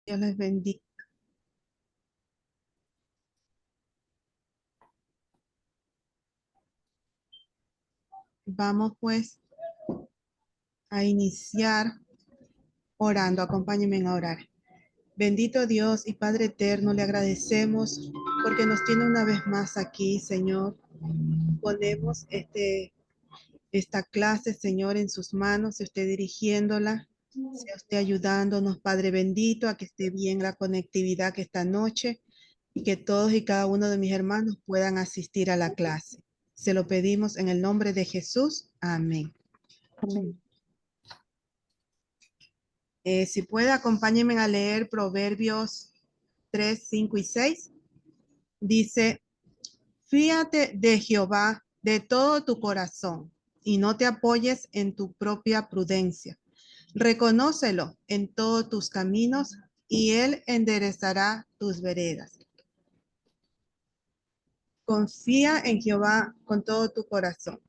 Dios les bendiga. Vamos pues a iniciar orando. Acompáñenme a orar. Bendito Dios y Padre eterno, le agradecemos porque nos tiene una vez más aquí, Señor. Ponemos esta clase, Señor, en sus manos, sea usted dirigiéndola, sea usted ayudándonos, Padre bendito, a que esté bien la conectividad que esta noche y que todos y cada uno de mis hermanos puedan asistir a la clase. Se lo pedimos en el nombre de Jesús. Amén. Amén. Si puede, acompáñenme a leer Proverbios 3, 5 y 6. Dice, fíate de Jehová de todo tu corazón y no te apoyes en tu propia prudencia. Reconócelo en todos tus caminos y él enderezará tus veredas. Confía en Jehová con todo tu corazón.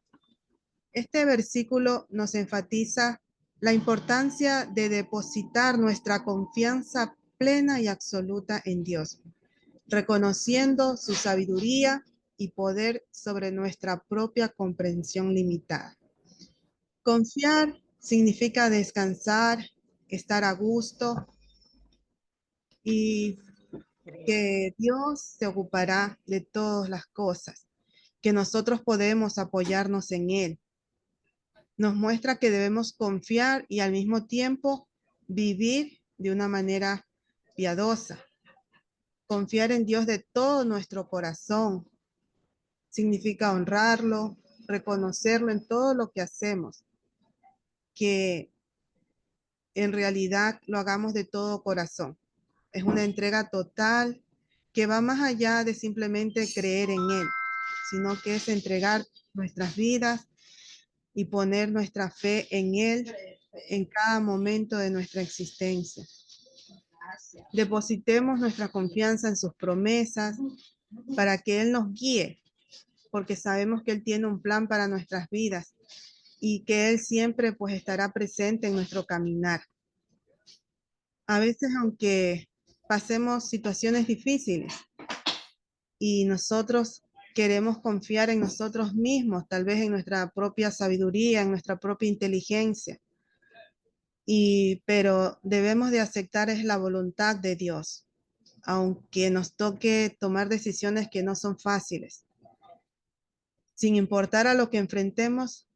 Este versículo nos enfatiza la importancia de depositar nuestra confianza plena y absoluta en Dios, reconociendo su sabiduría y poder sobre nuestra propia comprensión limitada. Confiar significa descansar, estar a gusto y que Dios se ocupará de todas las cosas, que nosotros podemos apoyarnos en Él. Nos muestra que debemos confiar y al mismo tiempo vivir de una manera piadosa. Confiar en Dios de todo nuestro corazón significa honrarlo, reconocerlo en todo lo que hacemos, que en realidad lo hagamos de todo corazón. Es una entrega total que va más allá de simplemente creer en Él, sino que es entregar nuestras vidas y poner nuestra fe en Él en cada momento de nuestra existencia. Depositemos nuestra confianza en sus promesas para que Él nos guíe, porque sabemos que Él tiene un plan para nuestras vidas y que Él siempre pues estará presente en nuestro caminar. A veces, aunque pasemos situaciones difíciles y nosotros queremos confiar en nosotros mismos, tal vez en nuestra propia sabiduría, en nuestra propia inteligencia, pero debemos de aceptar es la voluntad de Dios, aunque nos toque tomar decisiones que no son fáciles. Sin importar a lo que enfrentemos,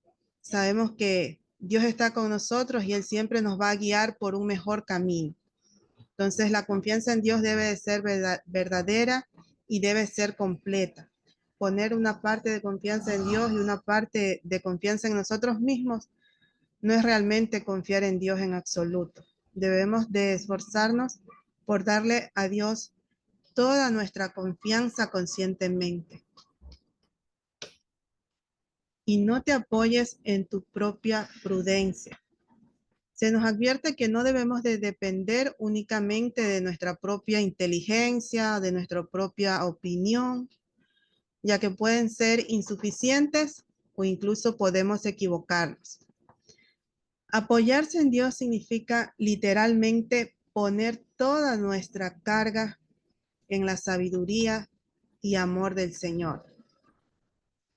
sabemos que Dios está con nosotros y Él siempre nos va a guiar por un mejor camino. Entonces, la confianza en Dios debe de ser verdadera y debe ser completa. Poner una parte de confianza en Dios y una parte de confianza en nosotros mismos no es realmente confiar en Dios en absoluto. Debemos de esforzarnos por darle a Dios toda nuestra confianza conscientemente. Y no te apoyes en tu propia prudencia. Se nos advierte que no debemos de depender únicamente de nuestra propia inteligencia, de nuestra propia opinión, ya que pueden ser insuficientes o incluso podemos equivocarnos. Apoyarse en Dios significa literalmente poner toda nuestra carga en la sabiduría y amor del Señor.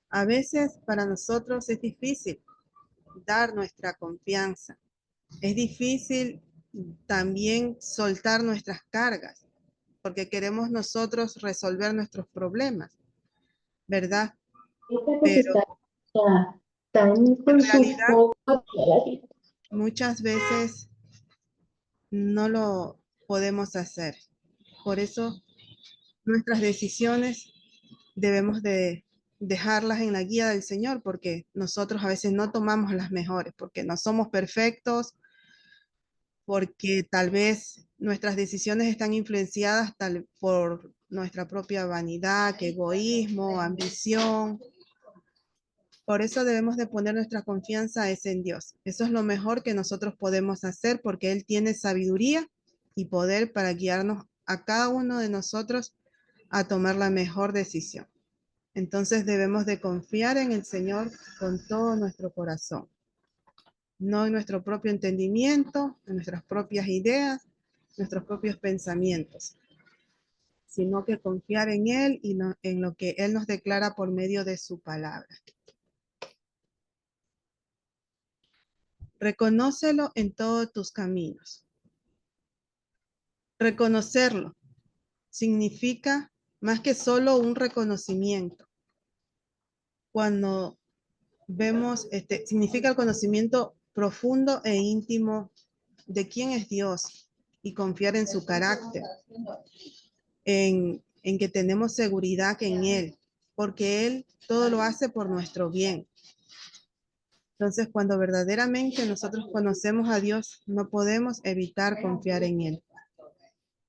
A veces para nosotros es difícil dar nuestra confianza. Es difícil también soltar nuestras cargas, porque queremos nosotros resolver nuestros problemas, ¿verdad? Esta pues Pero está tan en con su realidad foco. muchas veces no lo podemos hacer. Por eso nuestras decisiones debemos de dejarlas en la guía del Señor, porque nosotros a veces no tomamos las mejores, porque no somos perfectos, porque tal vez nuestras decisiones están influenciadas por nuestra propia vanidad, que egoísmo, ambición. Por eso debemos de poner nuestra confianza en Dios. Eso es lo mejor que nosotros podemos hacer porque Él tiene sabiduría y poder para guiarnos a cada uno de nosotros a tomar la mejor decisión. Entonces debemos de confiar en el Señor con todo nuestro corazón, no en nuestro propio entendimiento, en nuestras propias ideas, nuestros propios pensamientos, sino que confiar en Él y en lo que Él nos declara por medio de su palabra. Reconócelo en todos tus caminos. Reconocerlo significa más que solo un reconocimiento. Cuando vemos, significa el conocimiento profundo e íntimo de quién es Dios y confiar en su carácter, en que tenemos seguridad en Él, porque Él todo lo hace por nuestro bien. Entonces, cuando verdaderamente nosotros conocemos a Dios, no podemos evitar confiar en Él.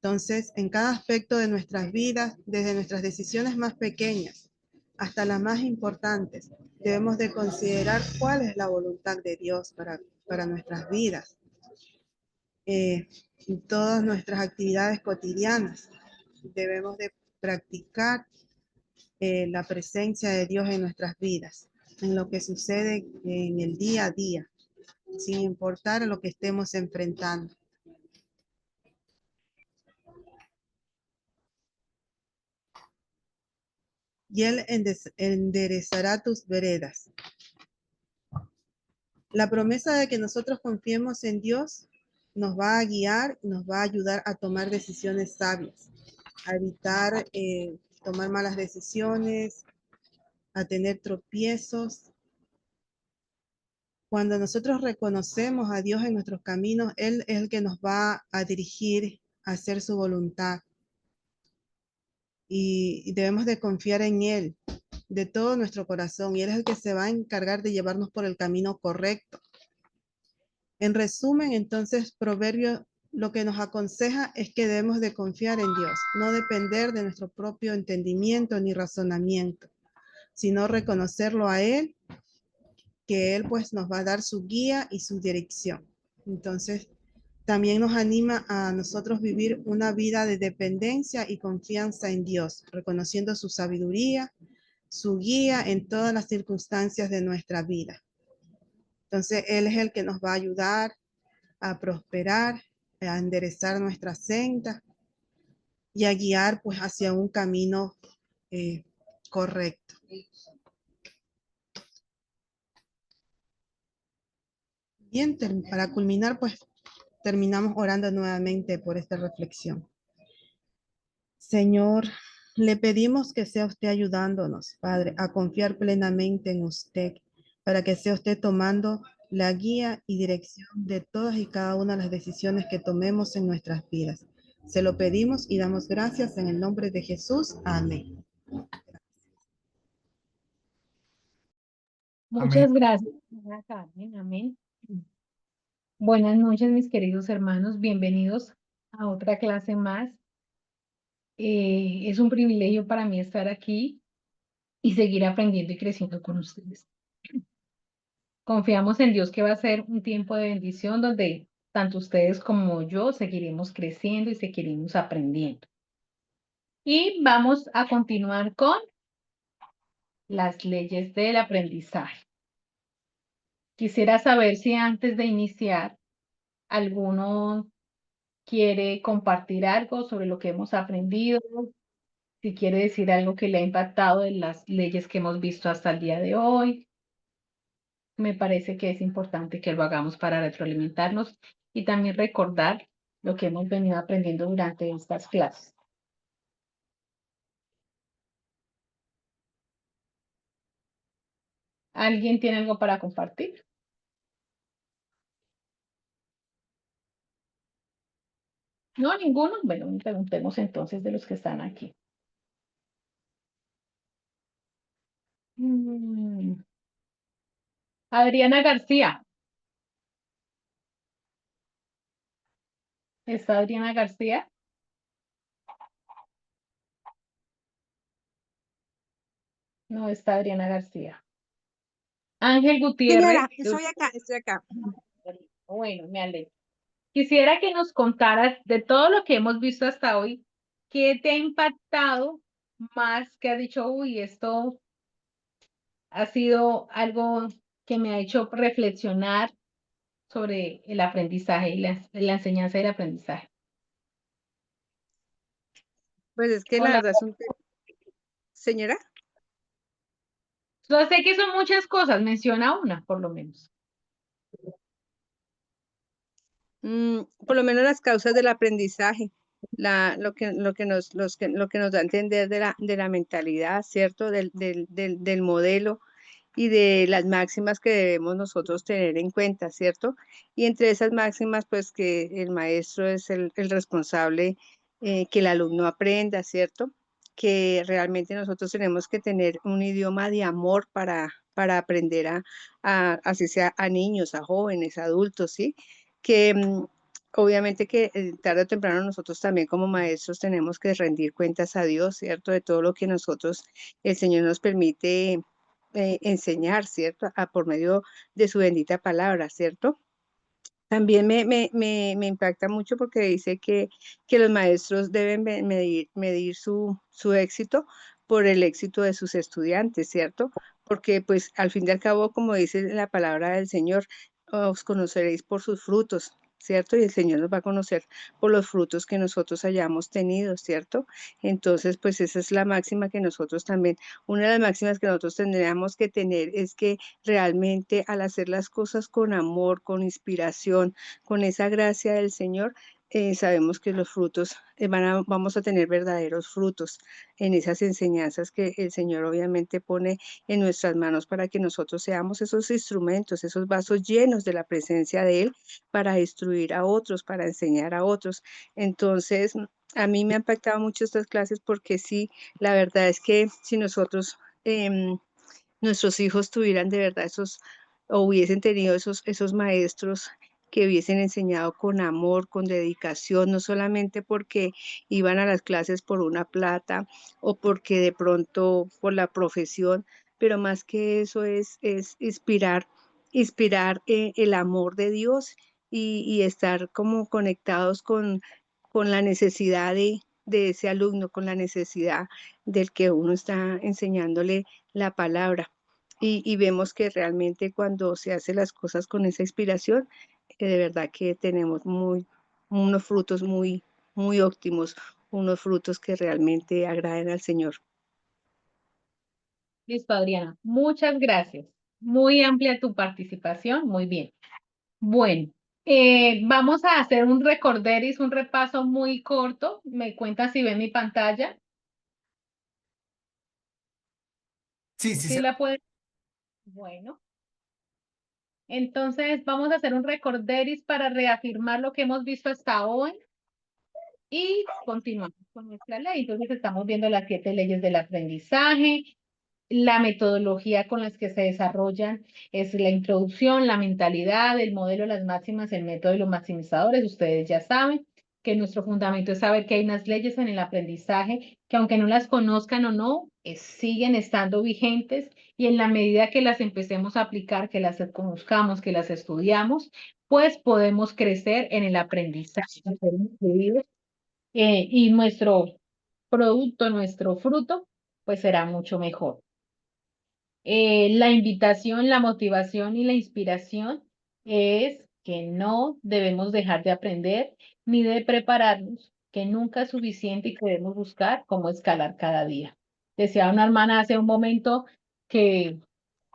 Entonces, en cada aspecto de nuestras vidas, desde nuestras decisiones más pequeñas hasta las más importantes, debemos de considerar cuál es la voluntad de Dios para nuestras vidas. En todas nuestras actividades cotidianas, debemos de practicar la presencia de Dios en nuestras vidas, en lo que sucede en el día a día, sin importar lo que estemos enfrentando. Y Él enderezará tus veredas. La promesa de que nosotros confiemos en Dios nos va a guiar, nos va a ayudar a tomar decisiones sabias, a evitar tomar malas decisiones, a tener tropiezos. Cuando nosotros reconocemos a Dios en nuestros caminos, Él es el que nos va a dirigir a hacer su voluntad. Y debemos de confiar en Él de todo nuestro corazón. Y Él es el que se va a encargar de llevarnos por el camino correcto. En resumen, entonces, Proverbio lo que nos aconseja es que debemos de confiar en Dios, no depender de nuestro propio entendimiento ni razonamiento, sino reconocerlo a Él, que Él pues nos va a dar su guía y su dirección. Entonces, también nos anima a nosotros vivir una vida de dependencia y confianza en Dios, reconociendo su sabiduría, su guía en todas las circunstancias de nuestra vida. Entonces, Él es el que nos va a ayudar a prosperar, a enderezar nuestra senda y a guiar pues hacia un camino correcto. Bien, para culminar pues terminamos orando nuevamente por esta reflexión. Señor, le pedimos que sea usted ayudándonos, Padre, a confiar plenamente en usted, para que sea usted tomando la guía y dirección de todas y cada una de las decisiones que tomemos en nuestras vidas. Se lo pedimos y damos gracias en el nombre de Jesús. Amén. Muchas gracias, señora Carmen. Amén. Buenas noches, mis queridos hermanos. Bienvenidos a otra clase más. Es un privilegio para mí estar aquí y seguir aprendiendo y creciendo con ustedes. Confiamos en Dios que va a ser un tiempo de bendición donde tanto ustedes como yo seguiremos creciendo y seguiremos aprendiendo. Y vamos a continuar con las leyes del aprendizaje. Quisiera saber si antes de iniciar alguno quiere compartir algo sobre lo que hemos aprendido, si quiere decir algo que le ha impactado de las leyes que hemos visto hasta el día de hoy. Me parece que es importante que lo hagamos para retroalimentarnos y también recordar lo que hemos venido aprendiendo durante estas clases. ¿Alguien tiene algo para compartir? No, ninguno. Bueno, preguntemos entonces de los que están aquí. Adriana García. ¿Está Adriana García? No está Adriana García. Ángel Gutiérrez. Señora, estoy acá, estoy acá. Bueno, me alegro. Quisiera que nos contaras de todo lo que hemos visto hasta hoy, ¿qué te ha impactado más que ha dicho, uy, esto ha sido algo que me ha hecho reflexionar sobre el aprendizaje y la enseñanza del aprendizaje? Pues es que la Hola. verdad es un señora, Yo sé que son muchas cosas, menciona una, por lo menos. por lo menos las causas del aprendizaje, lo que nos da a entender de la mentalidad, ¿cierto? Del modelo y de las máximas que debemos nosotros tener en cuenta, ¿cierto? Y entre esas máximas, pues que el maestro es el responsable, que el alumno aprenda, ¿cierto? Que realmente nosotros tenemos que tener un idioma de amor para aprender así sea a niños, a jóvenes, a adultos, ¿sí? Que obviamente que tarde o temprano nosotros también como maestros tenemos que rendir cuentas a Dios, ¿cierto? De todo lo que nosotros, el Señor nos permite enseñar, ¿cierto? Por medio de su bendita palabra, ¿cierto? También me impacta mucho porque dice que los maestros deben medir su éxito por el éxito de sus estudiantes, ¿cierto? Porque pues al fin y al cabo, como dice la palabra del Señor, os conoceréis por sus frutos, ¿cierto? Y el Señor nos va a conocer por los frutos que nosotros hayamos tenido, ¿cierto? Entonces, pues esa es la máxima que nosotros también, una de las máximas que nosotros tendríamos que tener es que realmente al hacer las cosas con amor, con inspiración, con esa gracia del Señor, sabemos que los frutos, vamos a tener verdaderos frutos en esas enseñanzas que el Señor obviamente pone en nuestras manos para que nosotros seamos esos instrumentos, esos vasos llenos de la presencia de Él para instruir a otros, para enseñar a otros. Entonces, a mí me han impactado mucho estas clases porque sí, la verdad es que si nosotros nuestros hijos tuvieran de verdad o hubiesen tenido esos maestros que hubiesen enseñado con amor, con dedicación, no solamente porque iban a las clases por una plata o porque de pronto por la profesión, pero más que eso es inspirar el amor de Dios y estar como conectados con la necesidad de ese alumno, con la necesidad del que uno está enseñándole la palabra. Y vemos que realmente cuando se hace las cosas con esa inspiración, de verdad que tenemos unos frutos muy óptimos, unos frutos que realmente agraden al Señor. Listo, Adriana. Muchas gracias. Muy amplia tu participación. Muy bien. Bueno, vamos a hacer un recorderis, un repaso muy corto. ¿Me cuentas si ven mi pantalla? Sí, sí, Sí la pueden. Bueno, entonces vamos a hacer un recorderis para reafirmar lo que hemos visto hasta hoy y continuamos con nuestra ley. Entonces estamos viendo las 7 leyes del aprendizaje. La metodología con las que se desarrollan es la introducción, la mentalidad, el modelo, las máximas, el método y los maximizadores. Ustedes ya saben que nuestro fundamento es saber que hay unas leyes en el aprendizaje que aunque no las conozcan o no, siguen estando vigentes y en la medida que las empecemos a aplicar, que las conozcamos, que las estudiamos, pues podemos crecer en el aprendizaje, ser incluidos, y nuestro producto, nuestro fruto, pues será mucho mejor. La invitación, la motivación y la inspiración es que no debemos dejar de aprender ni de prepararnos, que nunca es suficiente y que debemos buscar cómo escalar cada día. Decía una hermana hace un momento que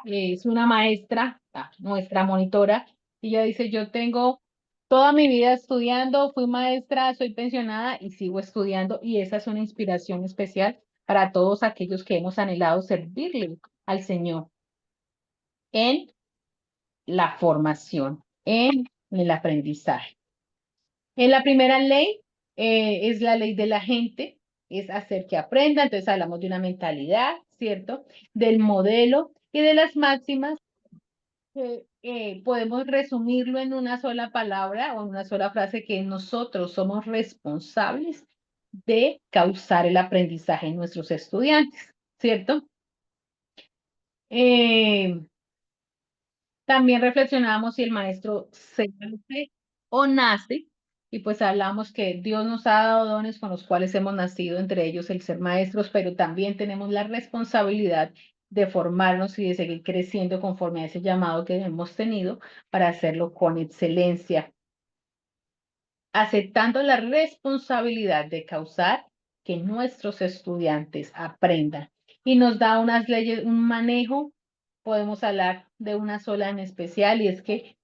es una maestra, nuestra monitora, y ella dice, yo tengo toda mi vida estudiando, fui maestra, soy pensionada y sigo estudiando, y esa es una inspiración especial para todos aquellos que hemos anhelado servirle al Señor en la formación, en el aprendizaje. En la primera ley es la ley de la gente, es hacer que aprenda, entonces hablamos de una mentalidad, ¿cierto? Del modelo y de las máximas. Podemos resumirlo en una sola palabra o en una sola frase que nosotros somos responsables de causar el aprendizaje en nuestros estudiantes, ¿cierto? También reflexionábamos si el maestro se nace o nace, y pues hablamos que Dios nos ha dado dones con los cuales hemos nacido, entre ellos el ser maestros, pero también tenemos la responsabilidad de formarnos y de seguir creciendo conforme a ese llamado que hemos tenido para hacerlo con excelencia, aceptando la responsabilidad de causar que nuestros estudiantes aprendan. Y nos da unas leyes, un manejo, podemos hablar de una sola en especial, y es que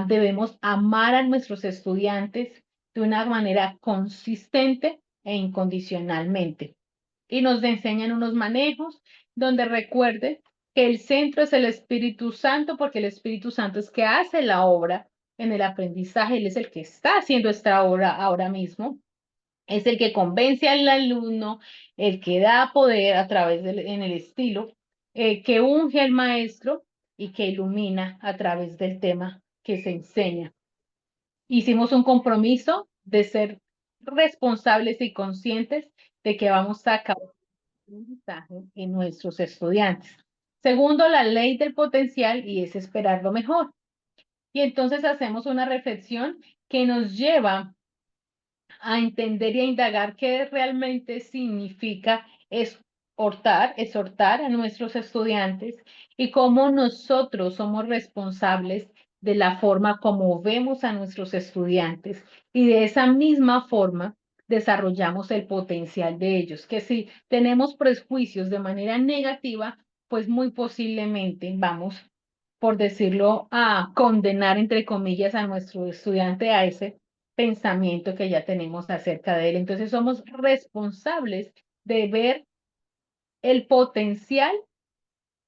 debemos amar a nuestros estudiantes de una manera consistente e incondicionalmente. Y nos enseñan unos manejos donde recuerde que el centro es el Espíritu Santo, porque el Espíritu Santo es que hace la obra en el aprendizaje, Él es el que está haciendo esta obra ahora mismo, es el que convence al alumno, el que da poder a través en el estilo, que unge al maestro y que ilumina a través del tema que se enseña. Hicimos un compromiso de ser responsables y conscientes de que vamos a acabar aprendizaje en nuestros estudiantes. Segundo, la ley del potencial, y es esperar lo mejor. Y entonces hacemos una reflexión que nos lleva a entender y a indagar qué realmente significa exhortar a nuestros estudiantes y cómo nosotros somos responsables de la forma como vemos a nuestros estudiantes, y de esa misma forma desarrollamos el potencial de ellos, que si tenemos prejuicios de manera negativa, pues muy posiblemente vamos, por decirlo, a condenar, entre comillas, a nuestro estudiante a ese pensamiento que ya tenemos acerca de él. Entonces somos responsables de ver el potencial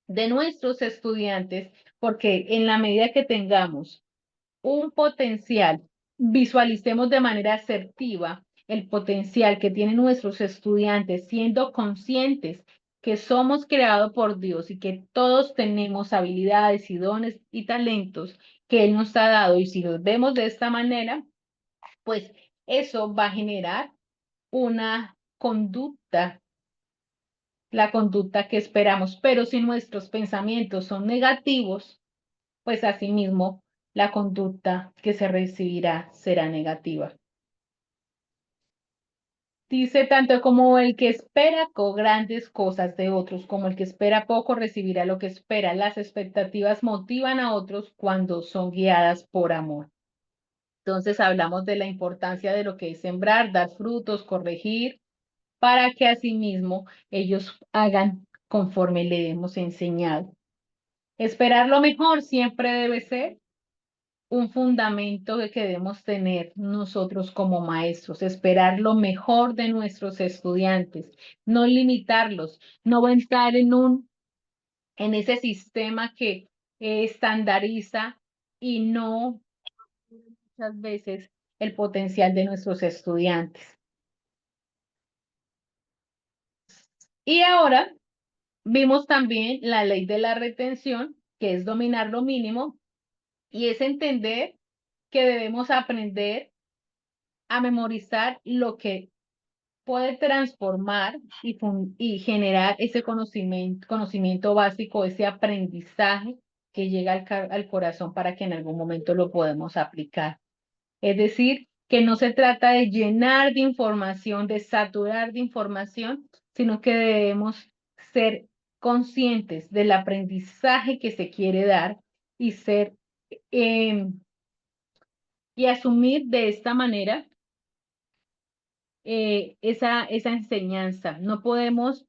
de nuestros estudiantes, porque en la medida que tengamos un potencial, visualicemos de manera asertiva el potencial que tienen nuestros estudiantes, siendo conscientes que somos creados por Dios y que todos tenemos habilidades y dones y talentos que Él nos ha dado. Y si los vemos de esta manera, pues eso va a generar una conducta, la conducta que esperamos. Pero si nuestros pensamientos son negativos, pues asimismo la conducta que se recibirá será negativa. Dice, tanto como el que espera grandes cosas de otros, como el que espera poco recibirá lo que espera. Las expectativas motivan a otros cuando son guiadas por amor. Entonces hablamos de la importancia de lo que es sembrar, dar frutos, corregir, para que asimismo ellos hagan conforme le hemos enseñado. Esperar lo mejor siempre debe ser un fundamento que debemos tener nosotros como maestros, esperar lo mejor de nuestros estudiantes, no limitarlos, no entrar en ese sistema que estandariza y no muchas veces el potencial de nuestros estudiantes. Y ahora vimos también la ley de la retención, que es dominar lo mínimo, y es entender que debemos aprender a memorizar lo que puede transformar y generar ese conocimiento básico, ese aprendizaje que llega al corazón para que en algún momento lo podamos aplicar. Es decir, que no se trata de llenar de información, de saturar de información, sino que debemos ser conscientes del aprendizaje que se quiere dar y ser y asumir de esta manera esa enseñanza. No podemos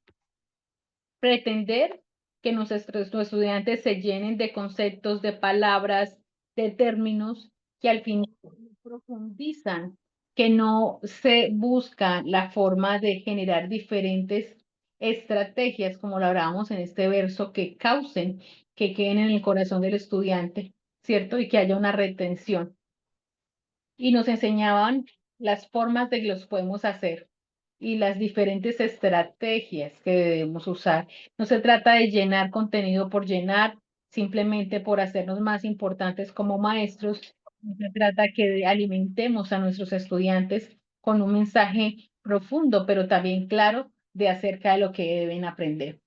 pretender que nuestros estudiantes se llenen de conceptos, de palabras, de términos que al final profundizan, que no se busca la forma de generar diferentes estrategias, como lo hablábamos en este verso, que causen que queden en el corazón del estudiante, ¿cierto? Y que haya una retención. Y nos enseñaban las formas de que los podemos hacer y las diferentes estrategias que debemos usar. No se trata de llenar contenido por llenar, simplemente por hacernos más importantes como maestros. No se trata que alimentemos a nuestros estudiantes con un mensaje profundo, pero también claro de acerca de lo que deben aprender.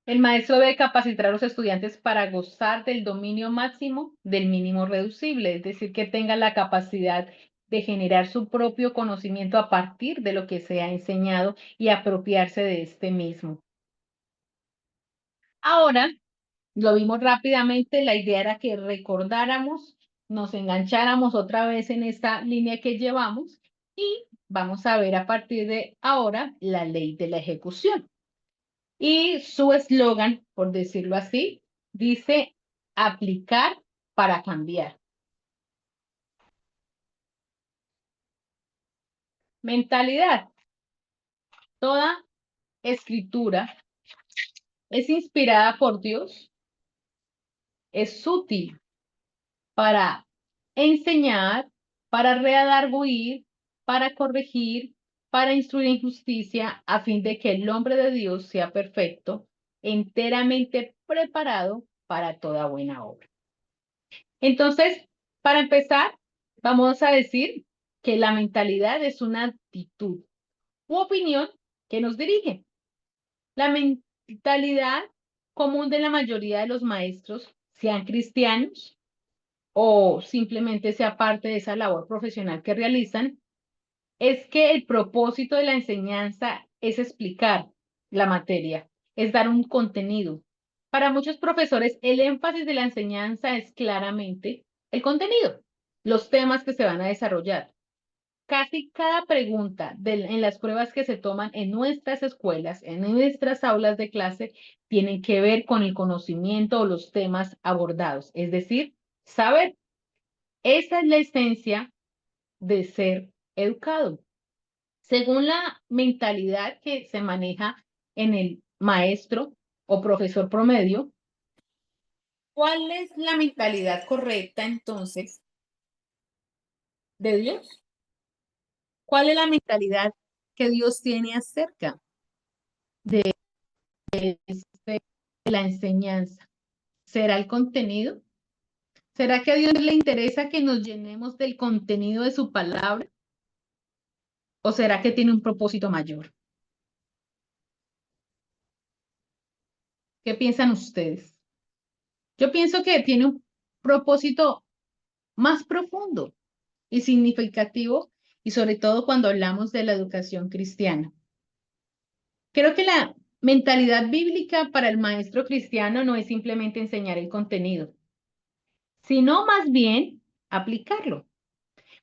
El maestro debe capacitar a los estudiantes para gozar del dominio máximo del mínimo reducible, es decir, que tengan la capacidad de generar su propio conocimiento a partir de lo que se ha enseñado y apropiarse de este mismo. Ahora, lo vimos rápidamente, la idea era que recordáramos nos engancháramos otra vez en esta línea que llevamos y vamos a ver a partir de ahora la ley de la ejecución. Y su eslogan, por decirlo así, dice aplicar para cambiar. Mentalidad. Toda escritura es inspirada por Dios, es útil para enseñar, para redarguir, para corregir, para instruir en justicia, a fin de que el hombre de Dios sea perfecto, enteramente preparado para toda buena obra. Entonces, para empezar, vamos a decir que la mentalidad es una actitud u opinión que nos dirige. La mentalidad común de la mayoría de los maestros, sean cristianos o simplemente sea parte de esa labor profesional que realizan, es que el propósito de la enseñanza es explicar la materia, es dar un contenido. Para muchos profesores, el énfasis de la enseñanza es claramente el contenido, los temas que se van a desarrollar. Casi cada pregunta en las pruebas que se toman en nuestras escuelas, en nuestras aulas de clase, tienen que ver con el conocimiento o los temas abordados, es decir, saber. Esa es la esencia de ser educado. Según la mentalidad que se maneja en el maestro o profesor promedio, ¿cuál es la mentalidad correcta entonces de Dios? ¿Cuál es la mentalidad que Dios tiene acerca de la enseñanza? ¿Será el contenido? ¿Será que a Dios le interesa que nos llenemos del contenido de su palabra? ¿O será que tiene un propósito mayor? ¿Qué piensan ustedes? Yo pienso que tiene un propósito más profundo y significativo, y sobre todo cuando hablamos de la educación cristiana. Creo que la mentalidad bíblica para el maestro cristiano no es simplemente enseñar el contenido, sino más bien aplicarlo.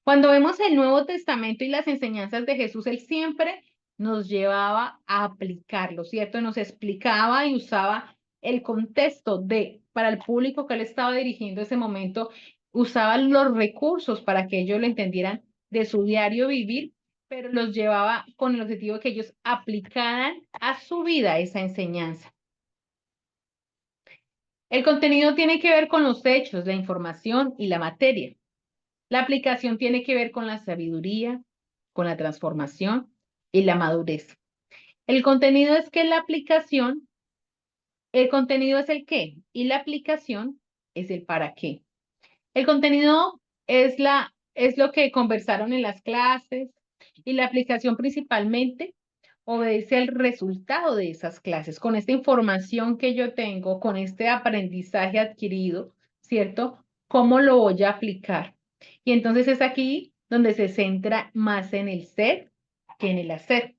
Cuando vemos el Nuevo Testamento y las enseñanzas de Jesús, él siempre nos llevaba a aplicarlo, ¿cierto? Nos explicaba y usaba el contexto para el público que él estaba dirigiendo ese momento, usaba los recursos para que ellos lo entendieran de su diario vivir, pero los llevaba con el objetivo de que ellos aplicaran a su vida esa enseñanza. El contenido tiene que ver con los hechos, la información y la materia. La aplicación tiene que ver con la sabiduría, con la transformación y la madurez. El contenido es que la aplicación, el contenido es el qué y la aplicación es el para qué. El contenido es lo que conversaron en las clases y la aplicación principalmente obedece al resultado de esas clases. Con esta información que yo tengo, con este aprendizaje adquirido, ¿cierto? ¿Cómo lo voy a aplicar? Y entonces es aquí donde se centra más en el ser que en el hacer.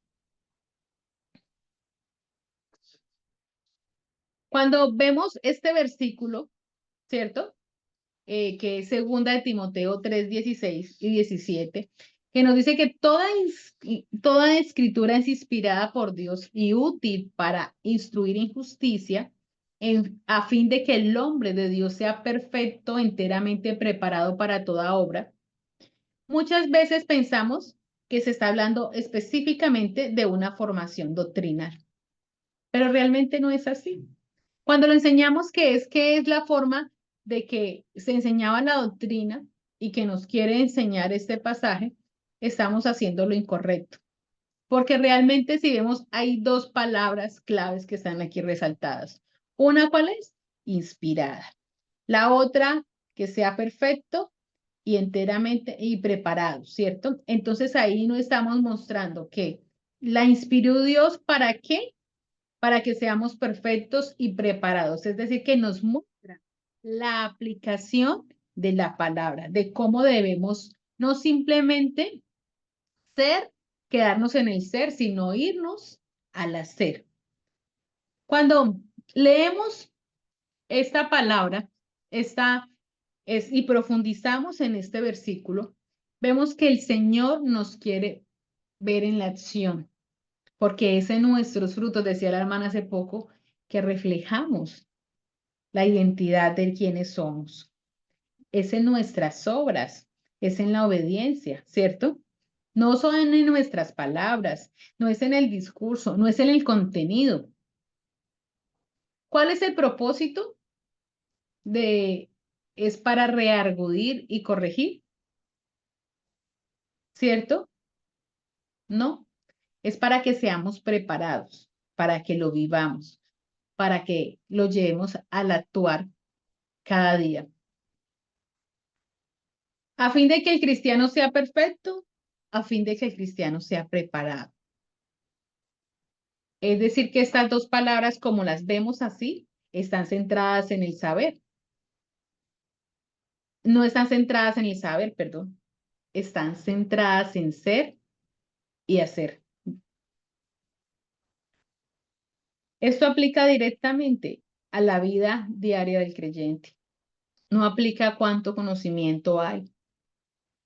Cuando vemos este versículo, ¿cierto? Que es segunda de Timoteo 3, 16 y 17, que nos dice que toda escritura es inspirada por Dios y útil para instruir en justicia, a fin de que el hombre de Dios sea perfecto, enteramente preparado para toda obra. Muchas veces pensamos que se está hablando específicamente de una formación doctrinal, pero realmente no es así. Cuando lo enseñamos que es la forma de que se enseñaba la doctrina y que nos quiere enseñar este pasaje, estamos haciendo lo incorrecto. Porque realmente si vemos, hay dos palabras claves que están aquí resaltadas. Una, ¿cuál es? Inspirada. La otra, que sea perfecto y enteramente y preparado, ¿cierto? Entonces ahí nos estamos mostrando que la inspiró Dios, ¿para qué? Para que seamos perfectos y preparados. Es decir, que nos muestra la aplicación de la palabra, de cómo debemos no simplemente ser, quedarnos en el ser, sino irnos al hacer. Cuando leemos esta palabra, esta y profundizamos en este versículo, vemos que el Señor nos quiere ver en la acción, porque es en nuestros frutos, decía la hermana hace poco, que reflejamos la identidad de quienes somos. Es en nuestras obras, es en la obediencia, ¿cierto? No son en nuestras palabras, no es en el discurso, no es en el contenido. ¿Cuál es el propósito? Es para reargudir y corregir, ¿cierto? No, es para que seamos preparados, para que lo vivamos, para que lo llevemos al actuar cada día. A fin de que el cristiano sea perfecto, a fin de que el cristiano sea preparado. Es decir, que estas dos palabras, como las vemos así, están centradas en el saber. No están centradas en el saber, perdón. Están centradas en ser y hacer. Esto aplica directamente a la vida diaria del creyente. No aplica a cuánto conocimiento hay.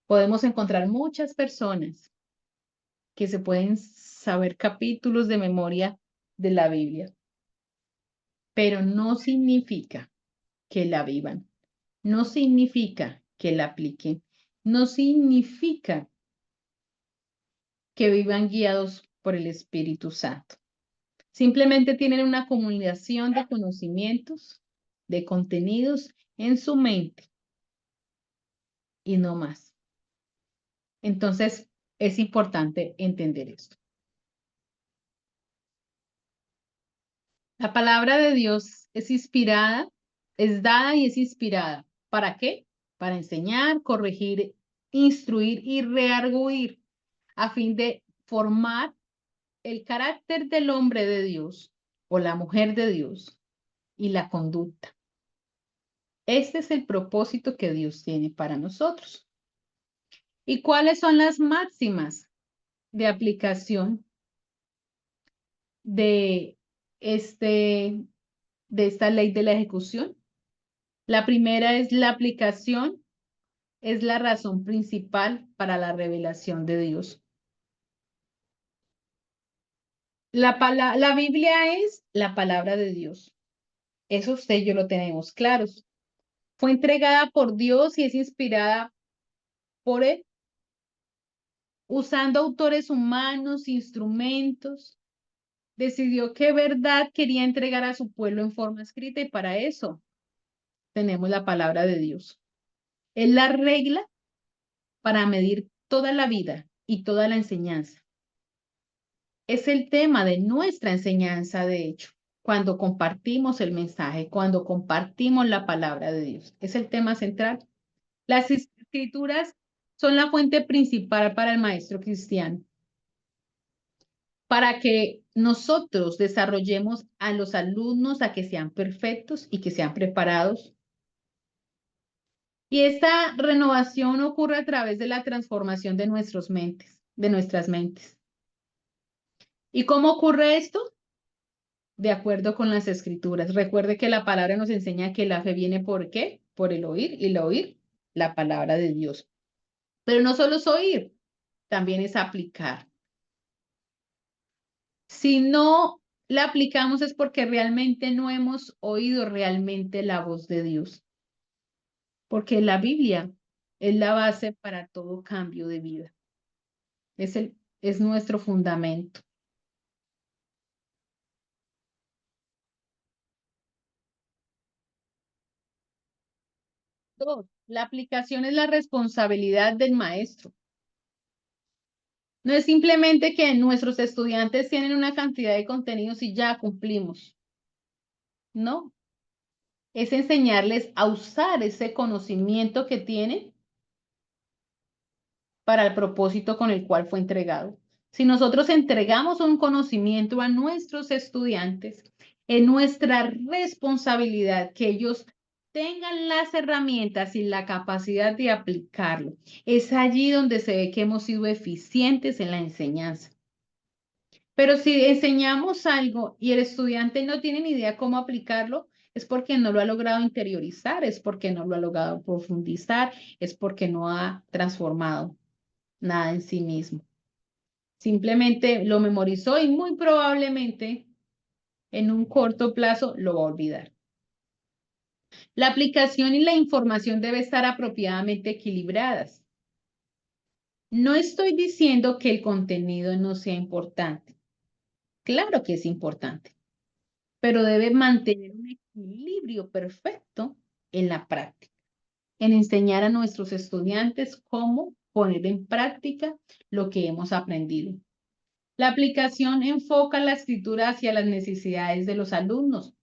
Podemos encontrar muchas personas que se pueden saber capítulos de memoria de la Biblia, pero no significa que la vivan, no significa que la apliquen, no significa que vivan guiados por el Espíritu Santo. Simplemente tienen una acumulación de conocimientos, de contenidos en su mente y no más. Entonces, es importante entender esto. La palabra de Dios es inspirada, es dada y es inspirada. ¿Para qué? Para enseñar, corregir, instruir y rearguir, a fin de formar el carácter del hombre de Dios o la mujer de Dios y la conducta. Este es el propósito que Dios tiene para nosotros. ¿Y cuáles son las máximas de aplicación de esta ley de la ejecución? La primera es la aplicación, es la razón principal para la revelación de Dios. La Biblia es la palabra de Dios. Eso usted y yo lo tenemos claros. Fue entregada por Dios y es inspirada por Él, usando autores humanos, instrumentos. Decidió qué verdad quería entregar a su pueblo en forma escrita y para eso tenemos la palabra de Dios. Es la regla para medir toda la vida y toda la enseñanza. Es el tema de nuestra enseñanza, de hecho, cuando compartimos el mensaje, cuando compartimos la palabra de Dios. Es el tema central. Las escrituras son la fuente principal para el maestro cristiano, para que nosotros desarrollemos a los alumnos a que sean perfectos y que sean preparados. Y esta renovación ocurre a través de la transformación de nuestras mentes. ¿Y cómo ocurre esto? De acuerdo con las escrituras. Recuerde que la palabra nos enseña que la fe viene ¿por qué? Por el oír y el oír la palabra de Dios. Pero no solo es oír, también es aplicar. Si no la aplicamos es porque realmente no hemos oído realmente la voz de Dios. Porque la Biblia es la base para todo cambio de vida. Es nuestro fundamento. Dos, la aplicación es la responsabilidad del maestro. No es simplemente que nuestros estudiantes tienen una cantidad de contenidos y ya cumplimos. No. Es enseñarles a usar ese conocimiento que tienen para el propósito con el cual fue entregado. Si nosotros entregamos un conocimiento a nuestros estudiantes, es nuestra responsabilidad que ellos tengan las herramientas y la capacidad de aplicarlo. Es allí donde se ve que hemos sido eficientes en la enseñanza. Pero si enseñamos algo y el estudiante no tiene ni idea cómo aplicarlo, es porque no lo ha logrado interiorizar, es porque no lo ha logrado profundizar, es porque no ha transformado nada en sí mismo. Simplemente lo memorizó y muy probablemente en un corto plazo lo va a olvidar. La aplicación y la información deben estar apropiadamente equilibradas. No estoy diciendo que el contenido no sea importante. Claro que es importante, pero debe mantener un equilibrio perfecto en la práctica, en enseñar a nuestros estudiantes cómo poner en práctica lo que hemos aprendido. La aplicación enfoca la escritura hacia las necesidades de los alumnos.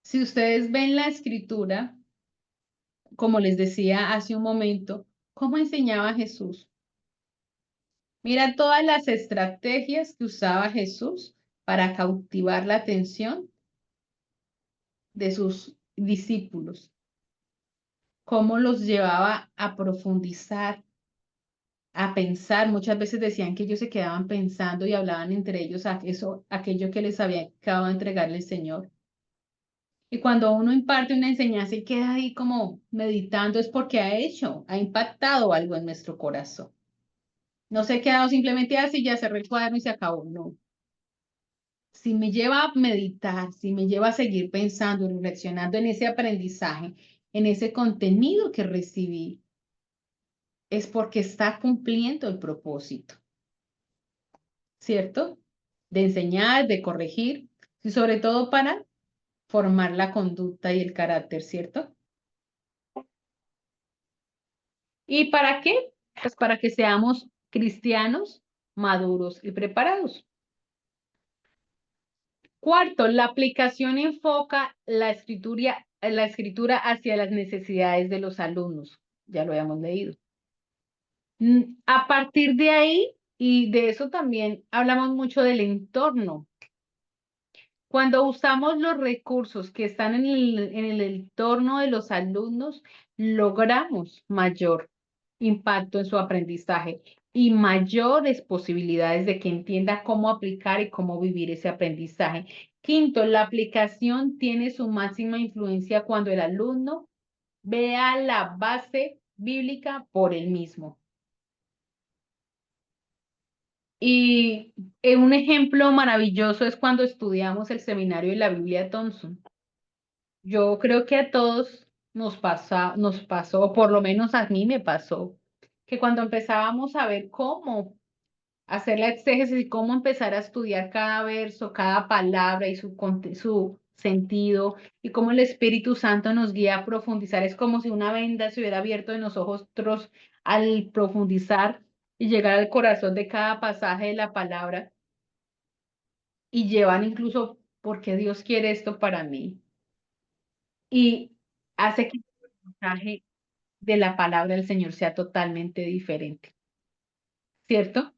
Si ustedes ven la escritura, como les decía hace un momento, ¿cómo enseñaba Jesús? Mira todas las estrategias que usaba Jesús para cautivar la atención de sus discípulos, cómo los llevaba a profundizar, a pensar. Muchas veces decían que ellos se quedaban pensando y hablaban entre ellos aquello que les había acabado de entregarle el Señor. Y cuando uno imparte una enseñanza y queda ahí como meditando, es porque ha impactado algo en nuestro corazón. No se ha quedado simplemente así, ya cerré el cuaderno y se acabó. No. Si me lleva a meditar, si me lleva a seguir pensando y reflexionando en ese aprendizaje, en ese contenido que recibí, es porque está cumpliendo el propósito, ¿cierto? De enseñar, de corregir, y sobre todo para formar la conducta y el carácter, ¿cierto? ¿Y para qué? Pues para que seamos cristianos maduros y preparados. Cuarto, la aplicación enfoca la escritura hacia las necesidades de los alumnos. Ya lo habíamos leído. A partir de ahí, y de eso también hablamos mucho del entorno. Cuando usamos los recursos que están en el entorno de los alumnos, logramos mayor impacto en su aprendizaje y mayores posibilidades de que entienda cómo aplicar y cómo vivir ese aprendizaje. Quinto, la aplicación tiene su máxima influencia cuando el alumno vea la base bíblica por él mismo. Y un ejemplo maravilloso es cuando estudiamos el seminario de la Biblia de Thompson. Yo creo que a todos nos pasó, o por lo menos a mí me pasó, que cuando empezábamos a ver cómo hacer la exégesis y cómo empezar a estudiar cada verso, cada palabra y su sentido, y cómo el Espíritu Santo nos guía a profundizar, es como si una venda se hubiera abierto en nosotros al profundizar y llegar al corazón de cada pasaje de la palabra y llevar incluso por qué Dios quiere esto para mí. Y hace que el mensaje de la palabra del Señor sea totalmente diferente, ¿cierto?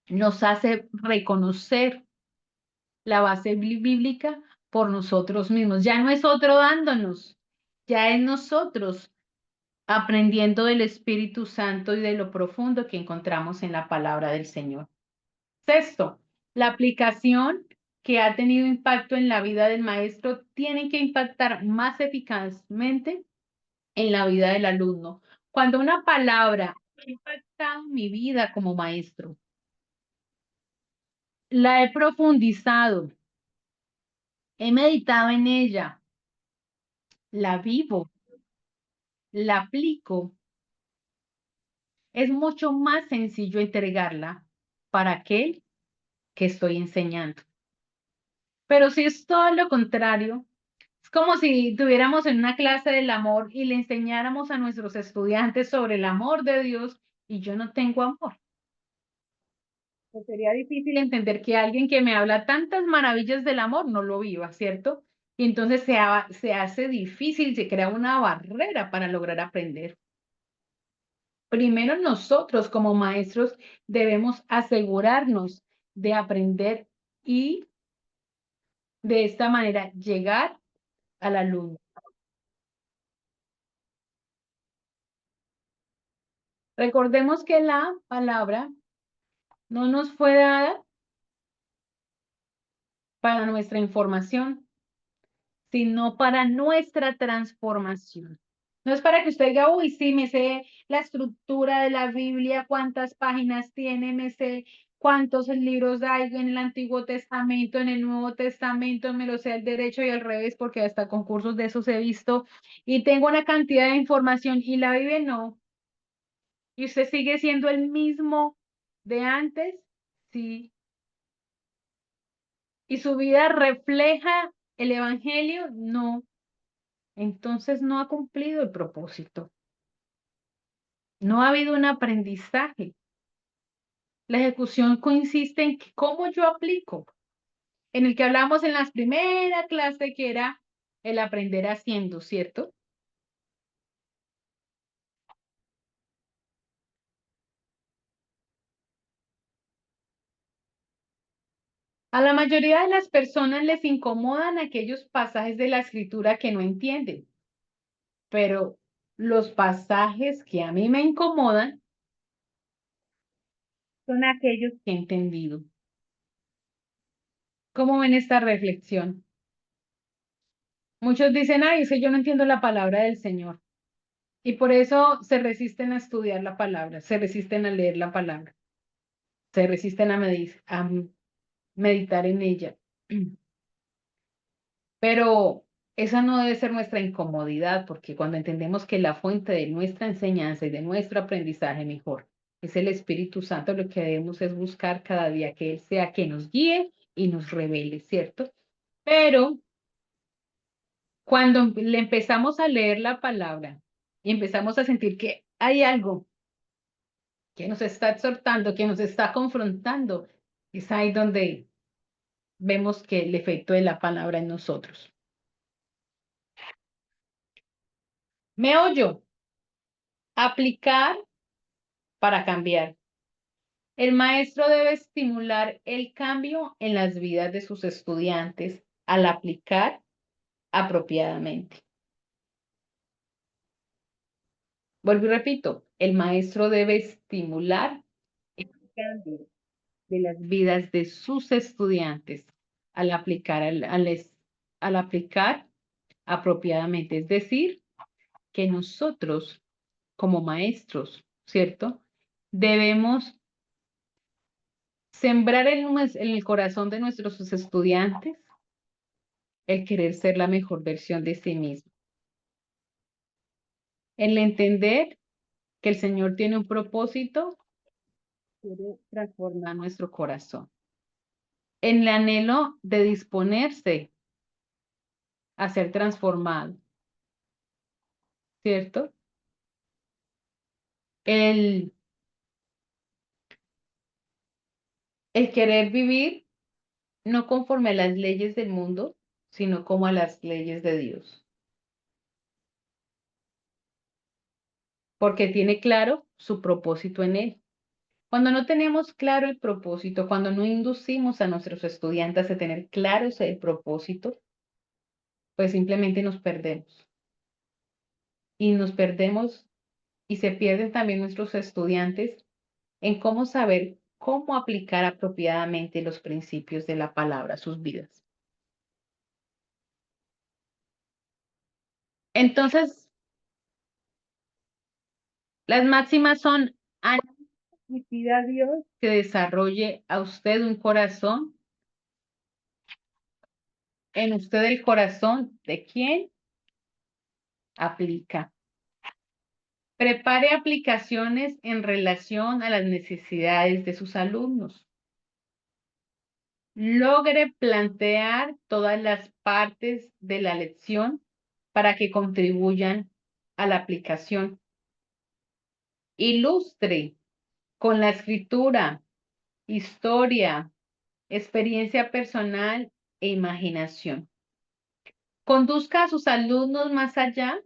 Nos hace reconocer la base bíblica por nosotros mismos. Ya no es otro dándonos, ya es nosotros aprendiendo del Espíritu Santo y de lo profundo que encontramos en la palabra del Señor. Sexto, la aplicación que ha tenido impacto en la vida del maestro tiene que impactar más eficazmente en la vida del alumno. Cuando una palabra ha impactado mi vida como maestro, la he profundizado, he meditado en ella, la vivo, la aplico, es mucho más sencillo entregarla para aquel que estoy enseñando. Pero si es todo lo contrario, es como si tuviéramos en una clase del amor y le enseñáramos a nuestros estudiantes sobre el amor de Dios y yo no tengo amor. Pues sería difícil entender que alguien que me habla tantas maravillas del amor no lo viva, ¿cierto? Y entonces se hace difícil, se crea una barrera para lograr aprender. Primero nosotros como maestros debemos asegurarnos de aprender y de esta manera llegar al alumno. Recordemos que la palabra no nos fue dada para nuestra información, sino para nuestra transformación. No es para que usted diga, uy, sí, me sé la estructura de la Biblia, cuántas páginas tiene, me sé cuántos libros hay en el Antiguo Testamento, en el Nuevo Testamento, me lo sé al derecho y al revés, porque hasta concursos de esos he visto, y tengo una cantidad de información, y la Biblia no. ¿Y usted sigue siendo el mismo de antes? Sí. ¿Y su vida refleja el Evangelio? No. Entonces no ha cumplido el propósito. No ha habido un aprendizaje. La ejecución consiste en cómo yo aplico, en el que hablamos en la primera clase, que era el aprender haciendo, ¿cierto? A la mayoría de las personas les incomodan aquellos pasajes de la escritura que no entienden, pero los pasajes que a mí me incomodan son aquellos que he entendido. ¿Cómo ven esta reflexión? Muchos dicen, ay, es que yo no entiendo la palabra del Señor. Y por eso se resisten a estudiar la palabra, se resisten a leer la palabra, se resisten a meditar en ella. Pero esa no debe ser nuestra incomodidad, porque cuando entendemos que la fuente de nuestra enseñanza y de nuestro aprendizaje mejor es el Espíritu Santo, lo que debemos es buscar cada día que Él sea que nos guíe y nos revele, ¿cierto? Pero cuando le empezamos a leer la palabra y empezamos a sentir que hay algo que nos está exhortando, que nos está confrontando, es ahí donde vemos que el efecto de la palabra en nosotros. Meollo, aplicar para cambiar. El maestro debe estimular el cambio en las vidas de sus estudiantes al aplicar apropiadamente. Vuelvo y repito, el maestro debe estimular el cambio de las vidas de sus estudiantes al aplicar, al aplicar apropiadamente. Es decir, que nosotros como maestros, ¿cierto? Debemos sembrar en el corazón de nuestros estudiantes el querer ser la mejor versión de sí mismo. El entender que el Señor tiene un propósito, quiere transformar nuestro corazón. En el anhelo de disponerse a ser transformado, ¿cierto? El querer vivir no conforme a las leyes del mundo, sino como a las leyes de Dios. Porque tiene claro su propósito en él. Cuando no tenemos claro el propósito, cuando no inducimos a nuestros estudiantes a tener claro ese propósito, pues simplemente nos perdemos. Y nos perdemos y se pierden también nuestros estudiantes en cómo saber cómo aplicar apropiadamente los principios de la palabra a sus vidas. Entonces, las máximas son: y pida a Dios que desarrolle a usted un corazón, en usted el corazón de quien aplica. Prepare aplicaciones en relación a las necesidades de sus alumnos. Logre plantear todas las partes de la lección para que contribuyan a la aplicación. Ilustre con la escritura, historia, experiencia personal e imaginación. Conduzca a sus alumnos más allá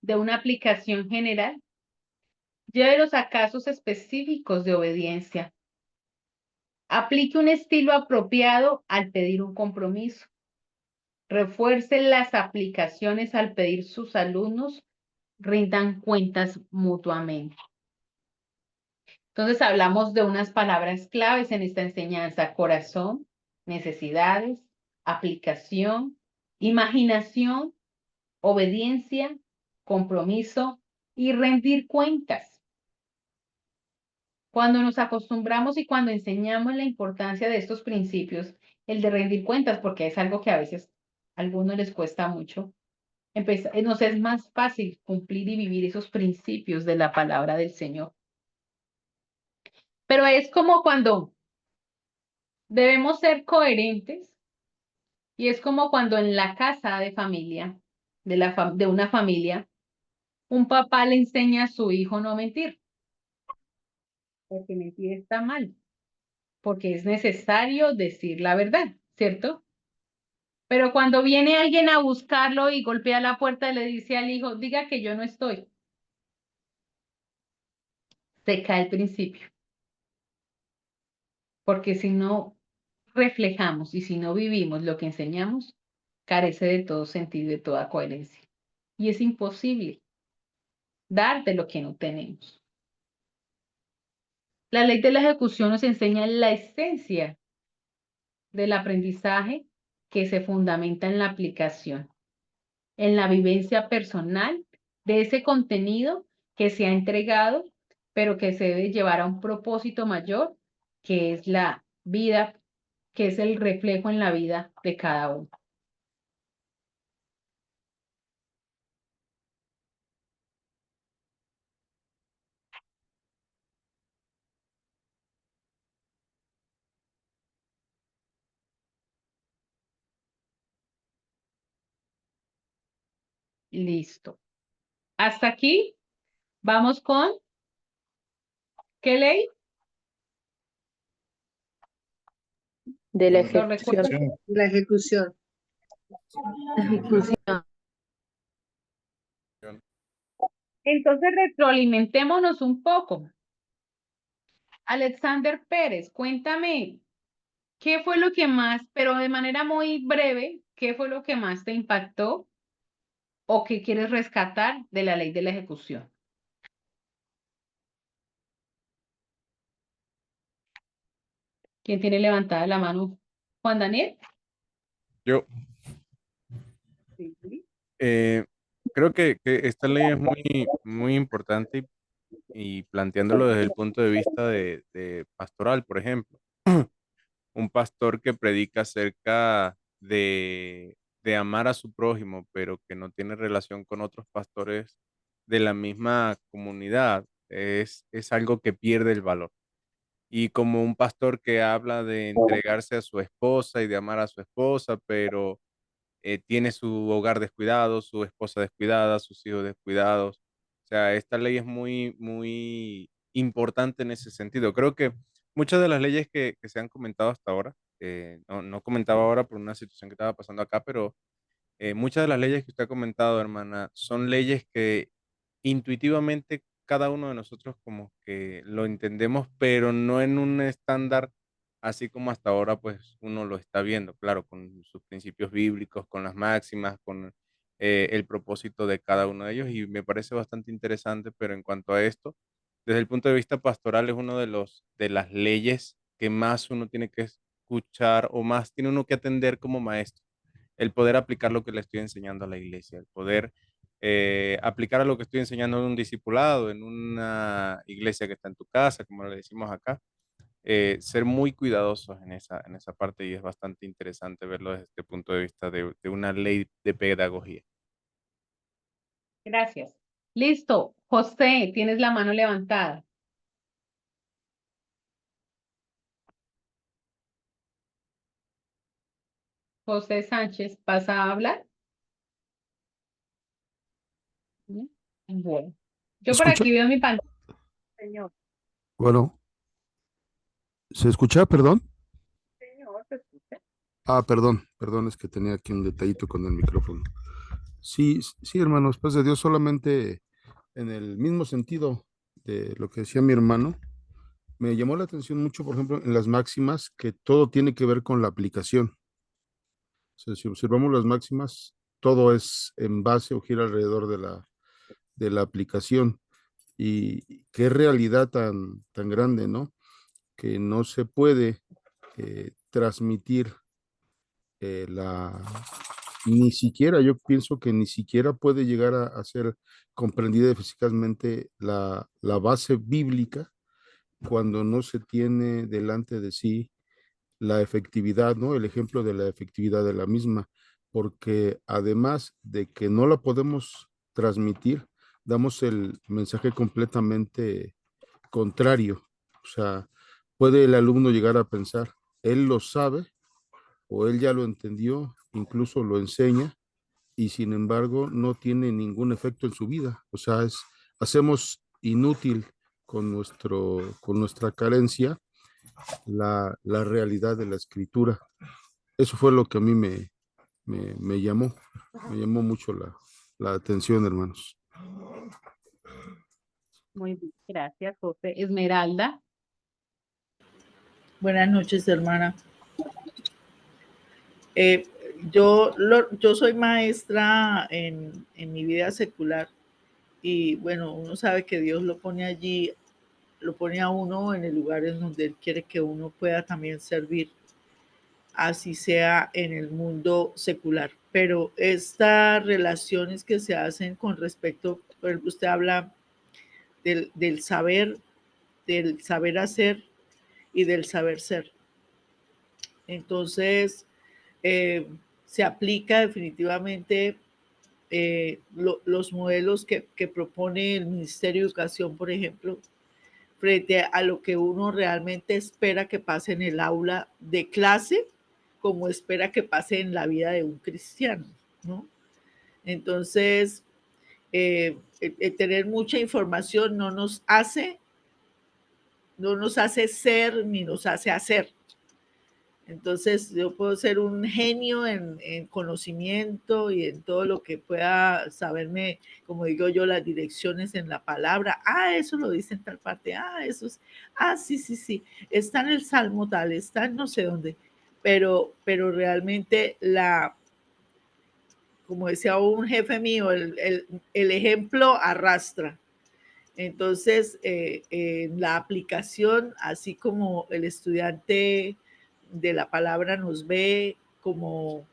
de una aplicación general. Llévelos a casos específicos de obediencia. Aplique un estilo apropiado al pedir un compromiso. Refuerce las aplicaciones al pedir sus alumnos rindan cuentas mutuamente. Entonces hablamos de unas palabras claves en esta enseñanza: corazón, necesidades, aplicación imaginación, obediencia, compromiso y rendir cuentas. Cuando nos acostumbramos y cuando enseñamos la importancia de estos principios, el de rendir cuentas, porque es algo que a veces a algunos les cuesta mucho, nos es más fácil cumplir y vivir esos principios de la palabra del Señor. Pero es como cuando debemos ser coherentes y es como cuando en la casa de familia, de una familia, un papá le enseña a su hijo no mentir, porque mentir está mal, porque es necesario decir la verdad, ¿cierto? Pero cuando viene alguien a buscarlo y golpea la puerta y le dice al hijo, diga que yo no estoy, se cae el principio, porque si no reflejamos y si no vivimos lo que enseñamos, carece de todo sentido y de toda coherencia. Y es imposible dar de lo que no tenemos. La ley de la ejecución nos enseña la esencia del aprendizaje que se fundamenta en la aplicación, en la vivencia personal de ese contenido que se ha entregado, pero que se debe llevar a un propósito mayor, que es la vida, que es el reflejo en la vida de cada uno. Listo. Hasta aquí vamos con, ¿qué ley? De la ¿Lo recuerdan? ejecución. La ejecución. La ejecución. Entonces retroalimentémonos un poco. Alexander Pérez, cuéntame, ¿qué fue lo que más, pero de manera muy breve, qué fue lo que más te impactó o qué quieres rescatar de la ley de la ejecución? ¿Quién tiene levantada la mano? ¿Juan Daniel? Yo Sí. creo que esta ley es muy importante y planteándolo desde el punto de vista de pastoral, por ejemplo. Un pastor que predica acerca de amar a su prójimo, pero que no tiene relación con otros pastores de la misma comunidad, es algo que pierde el valor. Y como un pastor que habla de entregarse a su esposa y de amar a su esposa, pero tiene su hogar descuidado, su esposa descuidada, sus hijos descuidados. O sea, esta ley es muy importante en ese sentido. Creo que muchas de las leyes que se han comentado hasta ahora, no comentaba ahora por una situación que estaba pasando acá, pero muchas de las leyes que usted ha comentado, hermana, son leyes que intuitivamente cada uno de nosotros como que lo entendemos, pero no en un estándar así como hasta ahora pues uno lo está viendo, claro, con sus principios bíblicos, con las máximas, con el propósito de cada uno de ellos y me parece bastante interesante, pero en cuanto a esto, desde el punto de vista pastoral es uno de de las leyes que más uno tiene que escuchar o más tiene uno que atender como maestro el poder aplicar lo que le estoy enseñando a la iglesia, el poder aplicar a lo que estoy enseñando en un discipulado, en una iglesia que está en tu casa, como le decimos acá, ser muy cuidadosos en esa parte y es bastante interesante verlo desde este punto de vista de una ley de pedagogía. Gracias. Listo. José, tienes la mano levantada. José Sánchez, ¿vas a hablar? ¿Mm? Bueno, yo por ¿Escucha? aquí veo mi pantalla, señor. Bueno, ¿se escucha? Perdón. Señor, ¿se escucha? Perdón, es que tenía aquí un detallito con el micrófono. Sí, sí, hermano, después de Dios, solamente en el mismo sentido de lo que decía mi hermano, me llamó la atención mucho, por ejemplo, en las máximas, que todo tiene que ver con la aplicación. O sea, si observamos las máximas, todo es en base o gira alrededor de la aplicación. Y qué realidad tan grande, ¿no? Que no se puede transmitir la, ni siquiera, yo pienso que ni siquiera puede llegar a ser comprendida eficazmente la base bíblica cuando no se tiene delante de sí la efectividad, ¿no? El ejemplo de la efectividad de la misma, porque además de que no la podemos transmitir, damos el mensaje completamente contrario. O sea, puede el alumno llegar a pensar, él lo sabe o él ya lo entendió, incluso lo enseña y sin embargo no tiene ningún efecto en su vida. O sea, hacemos inútil con nuestra carencia la realidad de la escritura. Eso fue lo que a mí me llamó mucho la atención, hermanos. Muy bien, gracias, José. Esmeralda. Buenas noches, hermana. Eh, yo soy maestra en mi vida secular y bueno, uno sabe que Dios lo pone allí, lo pone a uno en el lugar en donde Él quiere que uno pueda también servir, así sea en el mundo secular. Pero estas relaciones que se hacen con respecto, por ejemplo, usted habla del saber hacer y del saber ser. Entonces, eh, se aplica definitivamente los modelos que propone el Ministerio de Educación, por ejemplo, frente a lo que uno realmente espera que pase en el aula de clase, como espera que pase en la vida de un cristiano, ¿no? Entonces, el tener mucha información no nos hace ser ni nos hace hacer. Entonces, yo puedo ser un genio en conocimiento y en todo lo que pueda saberme, como digo yo, las direcciones en la palabra. Ah, eso lo dice en tal parte. Ah, eso es. Ah, sí, sí, sí. Está en el Salmo tal, está en no sé dónde. Pero realmente como decía un jefe mío, el ejemplo arrastra. Entonces, en la aplicación, así como el estudiante de la palabra nos ve como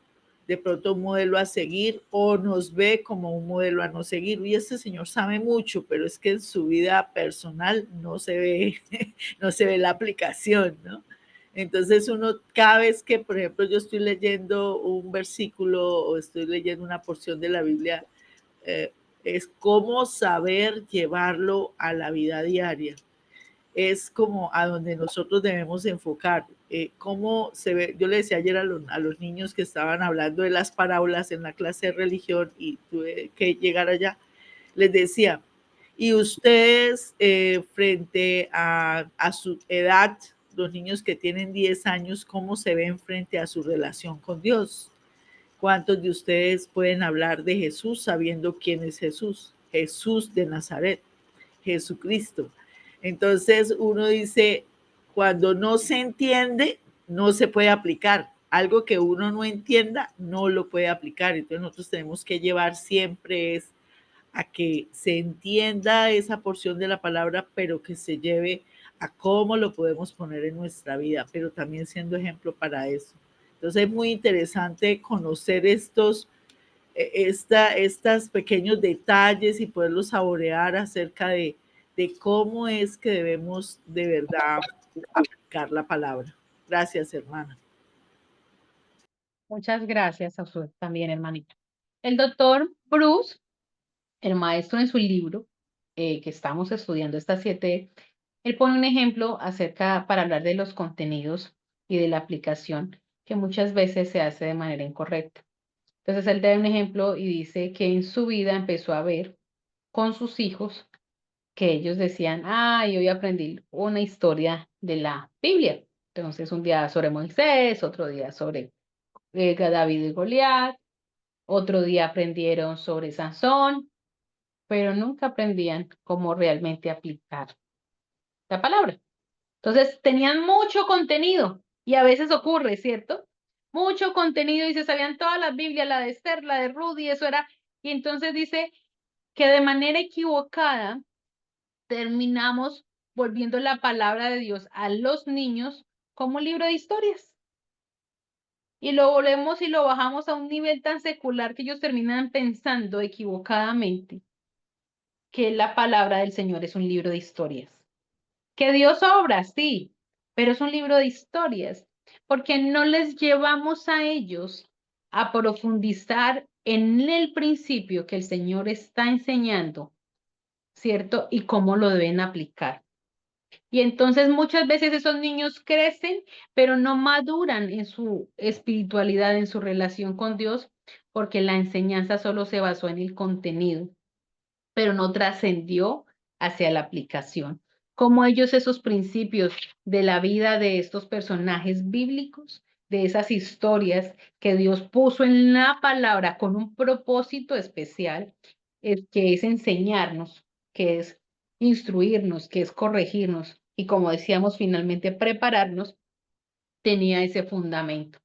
de pronto un modelo a seguir o nos ve como un modelo a no seguir. Y este señor sabe mucho, pero es que en su vida personal no se ve, no se ve la aplicación, ¿no? Entonces uno, cada vez que, por ejemplo, yo estoy leyendo un versículo o estoy leyendo una porción de la Biblia, eh, es cómo saber llevarlo a la vida diaria. Es como a donde nosotros debemos enfocar. Cómo se ve, yo le decía ayer a los niños que estaban hablando de las parábolas en la clase de religión y tuve que llegar allá, les decía, y ustedes frente a su edad, los niños que tienen 10 años, ¿cómo se ven frente a su relación con Dios? ¿Cuántos de ustedes pueden hablar de Jesús sabiendo quién es Jesús? Jesús de Nazaret, Jesucristo. Entonces uno dice, cuando no se entiende, no se puede aplicar. Algo que uno no entienda, no lo puede aplicar. Entonces nosotros tenemos que llevar siempre es a que se entienda esa porción de la palabra, pero que se lleve a cómo lo podemos poner en nuestra vida, pero también siendo ejemplo para eso. Entonces es muy interesante conocer estas pequeños detalles y poderlos saborear acerca de cómo es que debemos de verdad aplicar la palabra. Gracias, hermana. Muchas gracias a usted también, hermanito. El doctor Bruce, el maestro en su libro que estamos estudiando esta 7, él pone un ejemplo acerca para hablar de los contenidos y de la aplicación que muchas veces se hace de manera incorrecta. Entonces él da un ejemplo y dice que en su vida empezó a ver con sus hijos que ellos decían, ay, hoy aprendí una historia de la Biblia. Entonces un día sobre Moisés, otro día sobre David y Goliat, otro día aprendieron sobre Sansón, pero nunca aprendían cómo realmente aplicar la palabra. Entonces tenían mucho contenido y a veces ocurre, ¿cierto? Mucho contenido y se sabían todas las Biblias, la de Esther, la de Ruth y eso era. Y entonces dice que de manera equivocada terminamos volviendo la palabra de Dios a los niños como un libro de historias. y lo volvemos y lo bajamos a un nivel tan secular que ellos terminan pensando equivocadamente que la palabra del Señor es un libro de historias. Que Dios obra, sí, pero es un libro de historias, porque no les llevamos a ellos a profundizar en el principio que el Señor está enseñando, ¿cierto? Y cómo lo deben aplicar. Y entonces muchas veces esos niños crecen, pero no maduran en su espiritualidad, en su relación con Dios, porque la enseñanza solo se basó en el contenido, pero no trascendió hacia la aplicación. Como ellos esos principios de la vida de estos personajes bíblicos, de esas historias que Dios puso en la palabra con un propósito especial, que es enseñarnos, que es instruirnos, que es corregirnos y como decíamos finalmente prepararnos, tenía ese fundamento.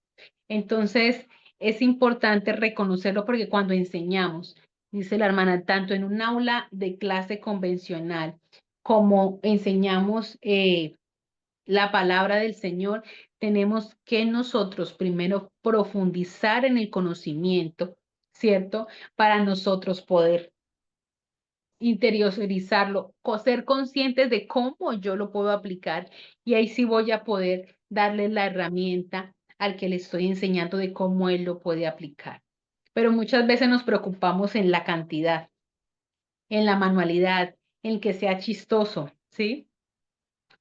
Entonces, es importante reconocerlo porque cuando enseñamos, dice la hermana, tanto en un aula de clase convencional como enseñamos la palabra del Señor, tenemos que nosotros primero profundizar en el conocimiento, ¿cierto? Para nosotros poder interiorizarlo, ser conscientes de cómo yo lo puedo aplicar y ahí sí voy a poder darle la herramienta al que le estoy enseñando de cómo él lo puede aplicar. Pero muchas veces nos preocupamos en la cantidad, en la manualidad, en que sea chistoso, ¿sí?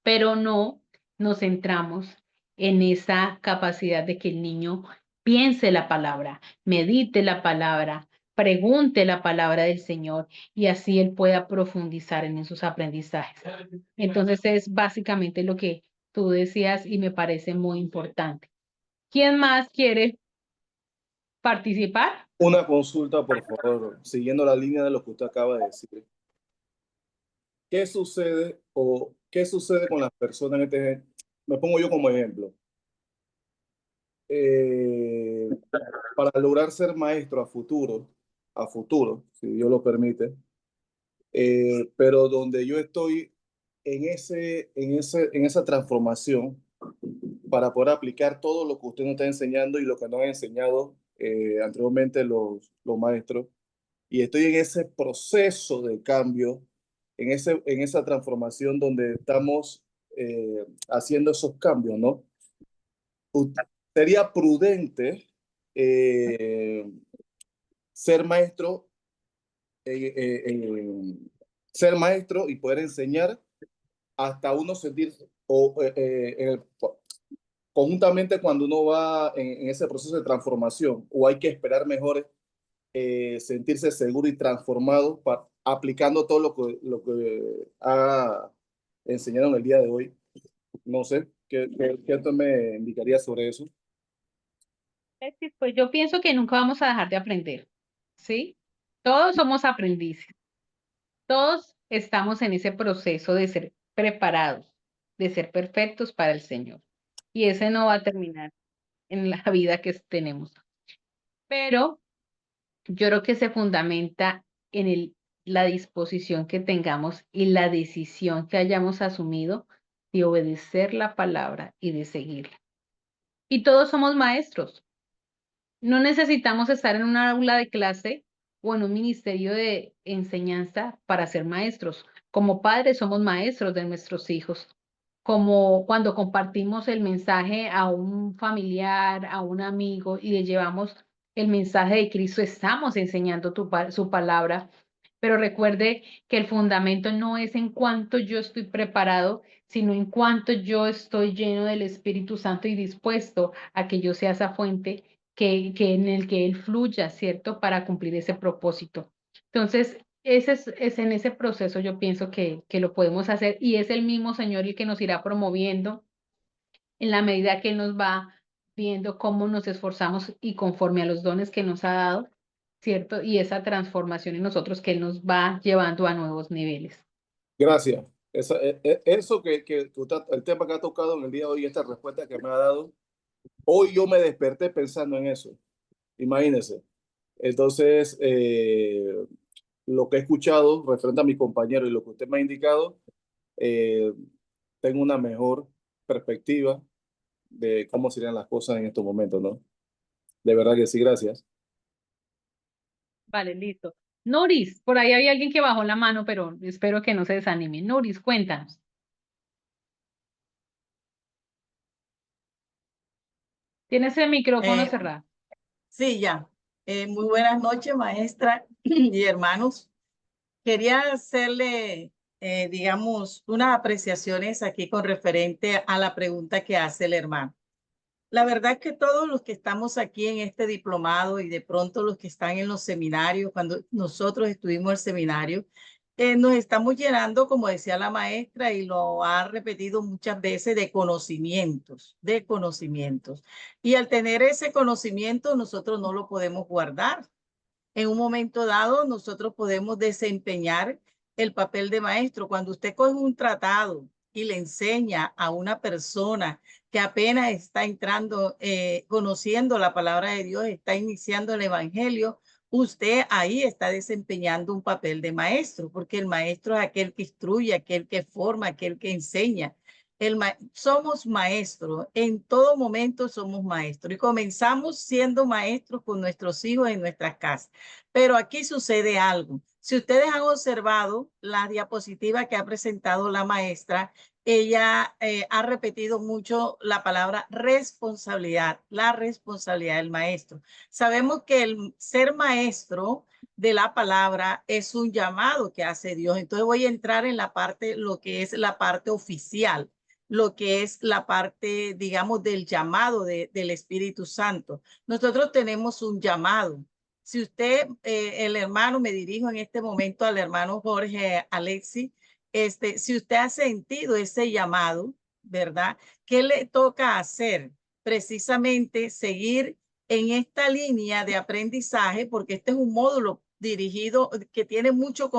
Pero no nos centramos en esa capacidad de que el niño piense la palabra, medite la palabra, pregunte la palabra del Señor y así él pueda profundizar en esos aprendizajes. Entonces es básicamente lo que tú decías y me parece muy importante. ¿Quién más quiere participar? Una consulta, por favor, siguiendo la línea de lo que usted acaba de decir. ¿Qué sucede o qué sucede con las personas en este? Me pongo yo como ejemplo. Eh, para lograr ser maestro a futuro, si Dios lo permite, pero donde yo estoy en esa transformación para poder aplicar todo lo que usted nos está enseñando y lo que nos han enseñado anteriormente los maestros, y estoy en ese proceso de cambio, en esa transformación donde estamos haciendo esos cambios, ¿no? Sería prudente eh, ser maestro, eh, eh, eh, ser maestro y poder enseñar hasta uno sentirse, conjuntamente cuando uno va en ese proceso de transformación, o hay que esperar mejor sentirse seguro y transformado aplicando todo lo que ha enseñado en el día de hoy. No sé, ¿qué tú me indicaría sobre eso? Pues yo pienso que nunca vamos a dejar de aprender, ¿sí? Todos somos aprendices. Todos estamos en ese proceso de ser preparados, de ser perfectos para el Señor. Y ese no va a terminar en la vida que tenemos. Pero yo creo que se fundamenta en la disposición que tengamos y la decisión que hayamos asumido de obedecer la palabra y de seguirla. Y todos somos maestros. No necesitamos estar en una aula de clase o en un ministerio de enseñanza para ser maestros. Como padres somos maestros de nuestros hijos. Como cuando compartimos el mensaje a un familiar, a un amigo y le llevamos el mensaje de Cristo, estamos enseñando su palabra. Pero recuerde que el fundamento no es en cuanto yo estoy preparado, sino en cuanto yo estoy lleno del Espíritu Santo y dispuesto a que yo sea esa fuente que en el que Él fluya, ¿cierto? Para cumplir ese propósito. Entonces, ese es en ese proceso yo pienso que lo podemos hacer y es el mismo Señor el que nos irá promoviendo en la medida que Él nos va viendo cómo nos esforzamos y conforme a los dones que nos ha dado, ¿cierto? Y esa transformación en nosotros que Él nos va llevando a nuevos niveles. Gracias. Eso el tema que ha tocado en el día de hoy, esta respuesta que me ha dado, hoy yo me desperté pensando en eso. Imagínense. Entonces, lo que he escuchado referente a mi compañero y lo que usted me ha indicado, eh, tengo una mejor perspectiva de cómo serían las cosas en estos momentos, ¿no? De verdad que sí, gracias. Vale, listo. Noris, por ahí había alguien que bajó la mano, pero espero que no se desanime. Noris, cuéntanos. Tienes el micrófono Eh, cerrado. sí, ya. Muy buenas noches, maestra y hermanos. Quería hacerle, digamos, unas apreciaciones aquí con referente a la pregunta que hace el hermano. La verdad es que todos los que estamos aquí en este diplomado y de pronto los que están en los seminarios, cuando nosotros estuvimos en el seminario, nos estamos llenando, como decía la maestra, y lo ha repetido muchas veces, de conocimientos, de conocimientos. Y al tener ese conocimiento, nosotros no lo podemos guardar. En un momento dado, nosotros podemos desempeñar el papel de maestro. Cuando usted coge un tratado y le enseña a una persona que apenas está entrando, conociendo la palabra de Dios, está iniciando el evangelio, usted ahí está desempeñando un papel de maestro, porque el maestro es aquel que instruye, aquel que forma, aquel que enseña. Somos maestros, en todo momento somos maestros y comenzamos siendo maestros con nuestros hijos en nuestras casas. Pero aquí sucede algo. Si ustedes han observado la diapositiva que ha presentado la maestra, ella ha repetido mucho la palabra responsabilidad, la responsabilidad del maestro. Sabemos que el ser maestro de la palabra es un llamado que hace Dios. Entonces voy a entrar en la parte, lo que es la parte oficial, lo que es la parte, digamos, del llamado del Espíritu Santo. Nosotros tenemos un llamado. Si usted, el hermano, me dirijo en este momento al hermano Jorge Alexi, si usted ha sentido ese llamado, ¿verdad? ¿Qué le toca hacer? Precisamente seguir en esta línea de aprendizaje, porque este es un módulo dirigido que tiene mucho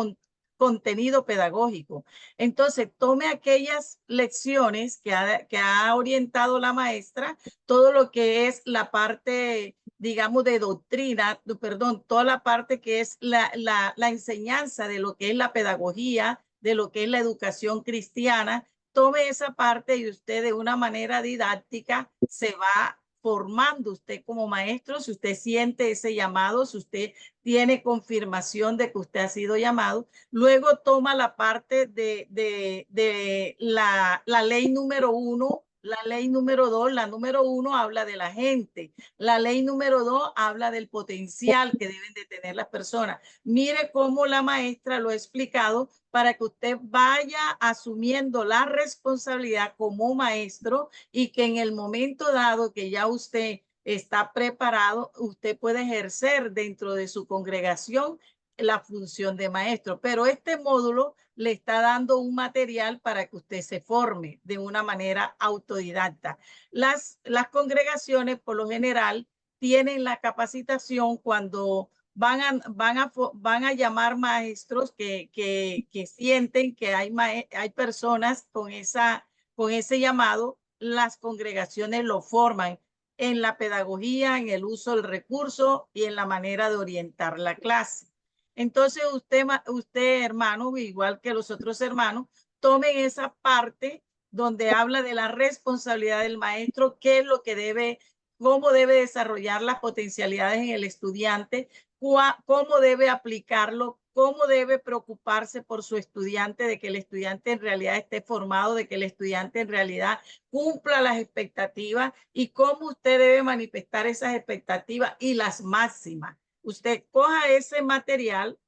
contenido pedagógico. Entonces, tome aquellas lecciones que ha orientado la maestra, todo lo que es la parte, digamos, de doctrina, perdón, toda la parte que es la enseñanza de lo que es la pedagogía, de lo que es la educación cristiana. Tome esa parte y usted de una manera didáctica se va formando usted como maestro. Si usted siente ese llamado, si usted tiene confirmación de que usted ha sido llamado, luego toma la parte de la ley número 1, la ley número 2. La número 1 habla de la gente, la ley número 2 habla del potencial que deben de tener las personas. Mire cómo la maestra lo ha explicado para que usted vaya asumiendo la responsabilidad como maestro y que en el momento dado que ya usted está preparado, usted puede ejercer dentro de su congregación la función de maestro. Pero este módulo le está dando un material para que usted se forme de una manera autodidacta. Las congregaciones, por lo general, tienen la capacitación cuando van a llamar maestros que sienten que hay personas con ese llamado. Las congregaciones lo forman en la pedagogía, en el uso del recurso y en la manera de orientar la clase. Entonces usted, hermano, igual que los otros hermanos, tomen esa parte donde habla de la responsabilidad del maestro, qué es lo que debe, cómo debe desarrollar las potencialidades en el estudiante, cómo debe aplicarlo, cómo debe preocuparse por su estudiante, de que el estudiante en realidad esté formado, de que el estudiante en realidad cumpla las expectativas y cómo usted debe manifestar esas expectativas y las máximas. Usted coja ese material,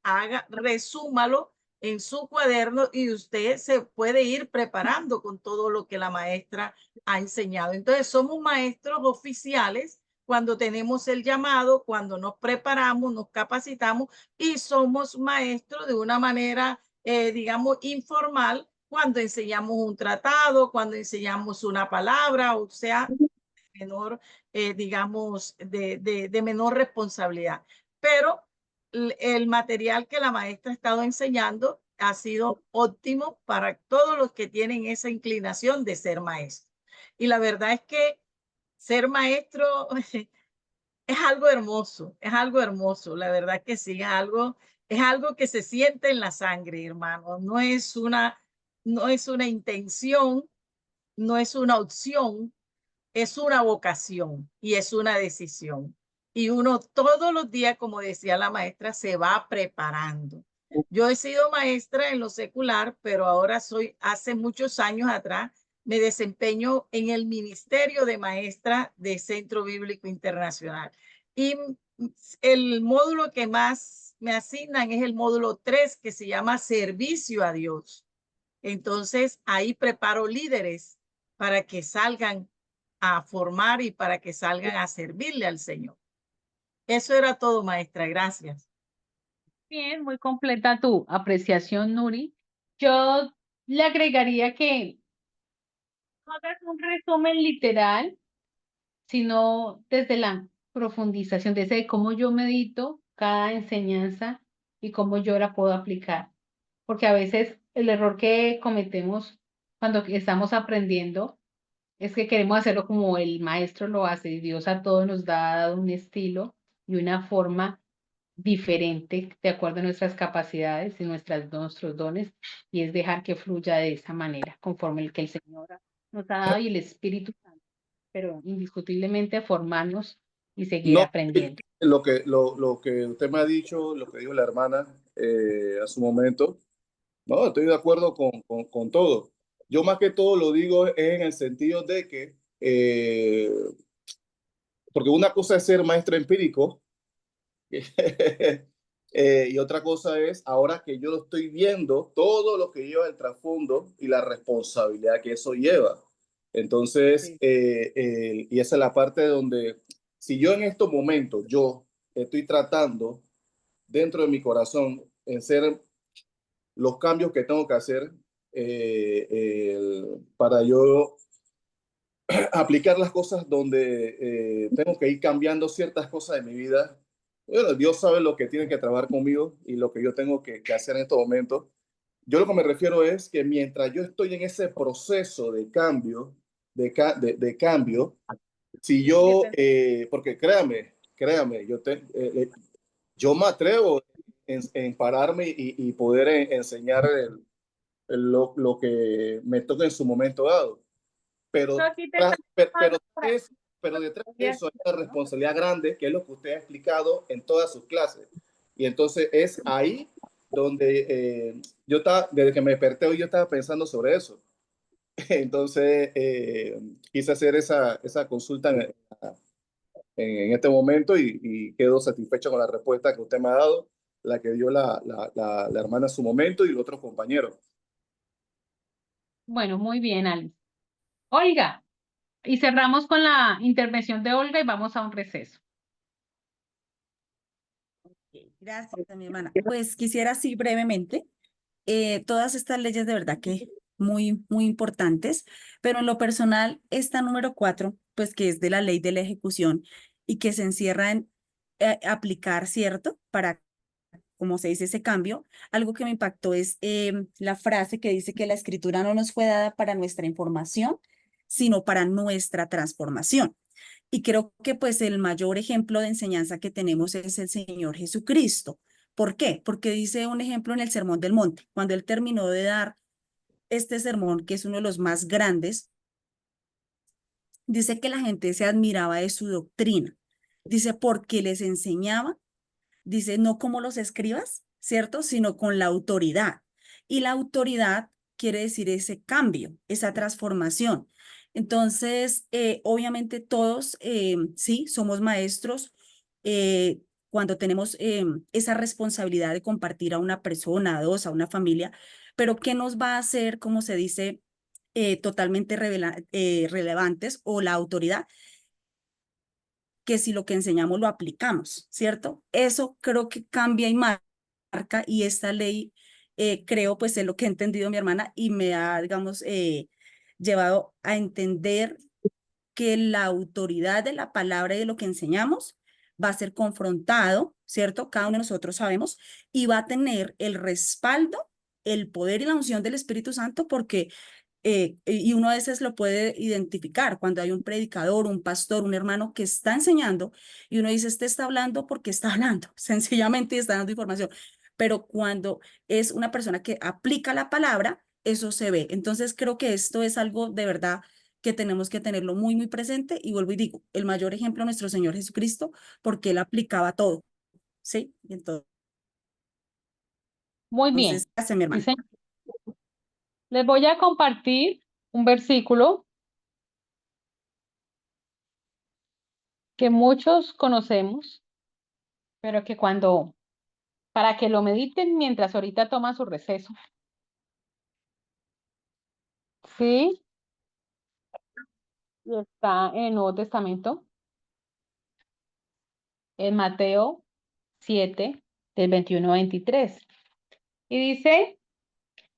resúmalo en su cuaderno y usted se puede ir preparando con todo lo que la maestra ha enseñado. Entonces, somos maestros oficiales cuando tenemos el llamado, cuando nos preparamos, nos capacitamos y somos maestros de una manera, digamos, informal cuando enseñamos un tratado, cuando enseñamos una palabra, o sea, menor, digamos, de menor responsabilidad. Pero el material que la maestra ha estado enseñando ha sido óptimo para todos los que tienen esa inclinación de ser maestro. Y la verdad es que ser maestro es algo hermoso, es algo hermoso, la verdad que sí, es algo que se siente en la sangre, hermano. No es una intención, no es una opción, es una vocación y es una decisión. y uno todos los días, como decía la maestra, se va preparando. Yo he sido maestra en lo secular, pero ahora hace muchos años atrás, me desempeño en el Ministerio de Maestra de Centro Bíblico Internacional. Y el módulo que más me asignan es el módulo 3, que se llama Servicio a Dios. Entonces, ahí preparo líderes para que salgan a formar y para que salgan a servirle al Señor. Eso era todo, maestra. Gracias. Bien, muy completa tu apreciación, Nuri. Yo le agregaría que no hagas un resumen literal, sino desde la profundización, desde cómo yo medito cada enseñanza y cómo yo la puedo aplicar. Porque a veces el error que cometemos cuando estamos aprendiendo es que queremos hacerlo como el maestro lo hace, y Dios a todos nos ha dado un estilo y una forma diferente de acuerdo a nuestras capacidades y nuestros dones, y es dejar que fluya de esa manera, conforme el que el Señor nos ha dado y el Espíritu Santo, pero indiscutiblemente formarnos y seguir No, aprendiendo. lo que usted me ha dicho, lo que dijo la hermana a su momento, no, estoy de acuerdo con todo. Yo más que todo lo digo en el sentido de que, porque una cosa es ser maestro empírico y otra cosa es ahora que yo lo estoy viendo, todo lo que lleva el trasfondo y la responsabilidad que eso lleva. Entonces, Sí. y esa es la parte donde, si yo en estos momentos, yo estoy tratando dentro de mi corazón en ser los cambios que tengo que hacer para yo aplicar las cosas donde tengo que ir cambiando ciertas cosas de mi vida. Bueno, Dios sabe lo que tiene que trabajar conmigo y lo que yo tengo que hacer en estos momentos. Yo lo que me refiero es que mientras yo estoy en ese proceso de cambio, de cambio, si yo, porque créame, yo me atrevo en pararme y poder enseñar lo que me toca en su momento dado. Pero, Aquí te pero detrás de eso hay una responsabilidad grande, que es lo que usted ha explicado en todas sus clases. Y entonces es ahí donde yo estaba, desde que me desperté hoy, yo estaba pensando sobre eso. Entonces quise hacer esa consulta en este momento y quedo satisfecho con la respuesta que usted me ha dado, la que dio la hermana en su momento y el otro compañero. Bueno, muy bien, Alice. Olga, y cerramos con la intervención de Olga y vamos a un receso. Gracias, mi hermana. Pues quisiera así brevemente, todas estas leyes de verdad que muy importantes, pero en lo personal, esta número 4, pues que es de la ley de la ejecución y que se encierra en aplicar, ¿cierto? Para, como se dice, ese cambio. Algo que me impactó es la frase que dice que la escritura no nos fue dada para nuestra información, sino para nuestra transformación. Y creo que pues el mayor ejemplo de enseñanza que tenemos es el Señor Jesucristo. ¿Por qué? Porque dice un ejemplo en el Sermón del Monte. Cuando él terminó de dar este sermón, que es uno de los más grandes, dice que la gente se admiraba de su doctrina. Dice, porque les enseñaba, dice, no como los escribas, ¿cierto? Sino con la autoridad. Y la autoridad quiere decir ese cambio, esa transformación. Entonces, obviamente todos, sí, somos maestros cuando tenemos esa responsabilidad de compartir a una persona, a dos, a una familia, pero ¿qué nos va a hacer, como se dice, totalmente relevantes o la autoridad? Que si lo que enseñamos lo aplicamos, ¿cierto? Eso creo que cambia y marca, y esta ley, creo, pues es lo que ha entendido mi hermana y me ha, digamos, llevado a entender que la autoridad de la palabra y de lo que enseñamos va a ser confrontado, ¿cierto? Cada uno de nosotros sabemos, y va a tener el respaldo, el poder y la unción del Espíritu Santo, porque y uno a veces lo puede identificar cuando hay un predicador, un pastor, un hermano que está enseñando y uno dice, este está hablando porque está hablando, sencillamente está dando información. Pero cuando es una persona que aplica la palabra, eso se ve. Entonces creo que esto es algo de verdad que tenemos que tenerlo muy, muy presente. Y vuelvo y digo, el mayor ejemplo, nuestro Señor Jesucristo, porque Él aplicaba todo, ¿sí? Y Muy bien. entonces, gracias, mi hermano. Dice, les voy a compartir un versículo que muchos conocemos, pero que para que lo mediten mientras ahorita toman su receso. Sí, y está en el Nuevo Testamento, en Mateo 7, del 21 al 23. Y dice,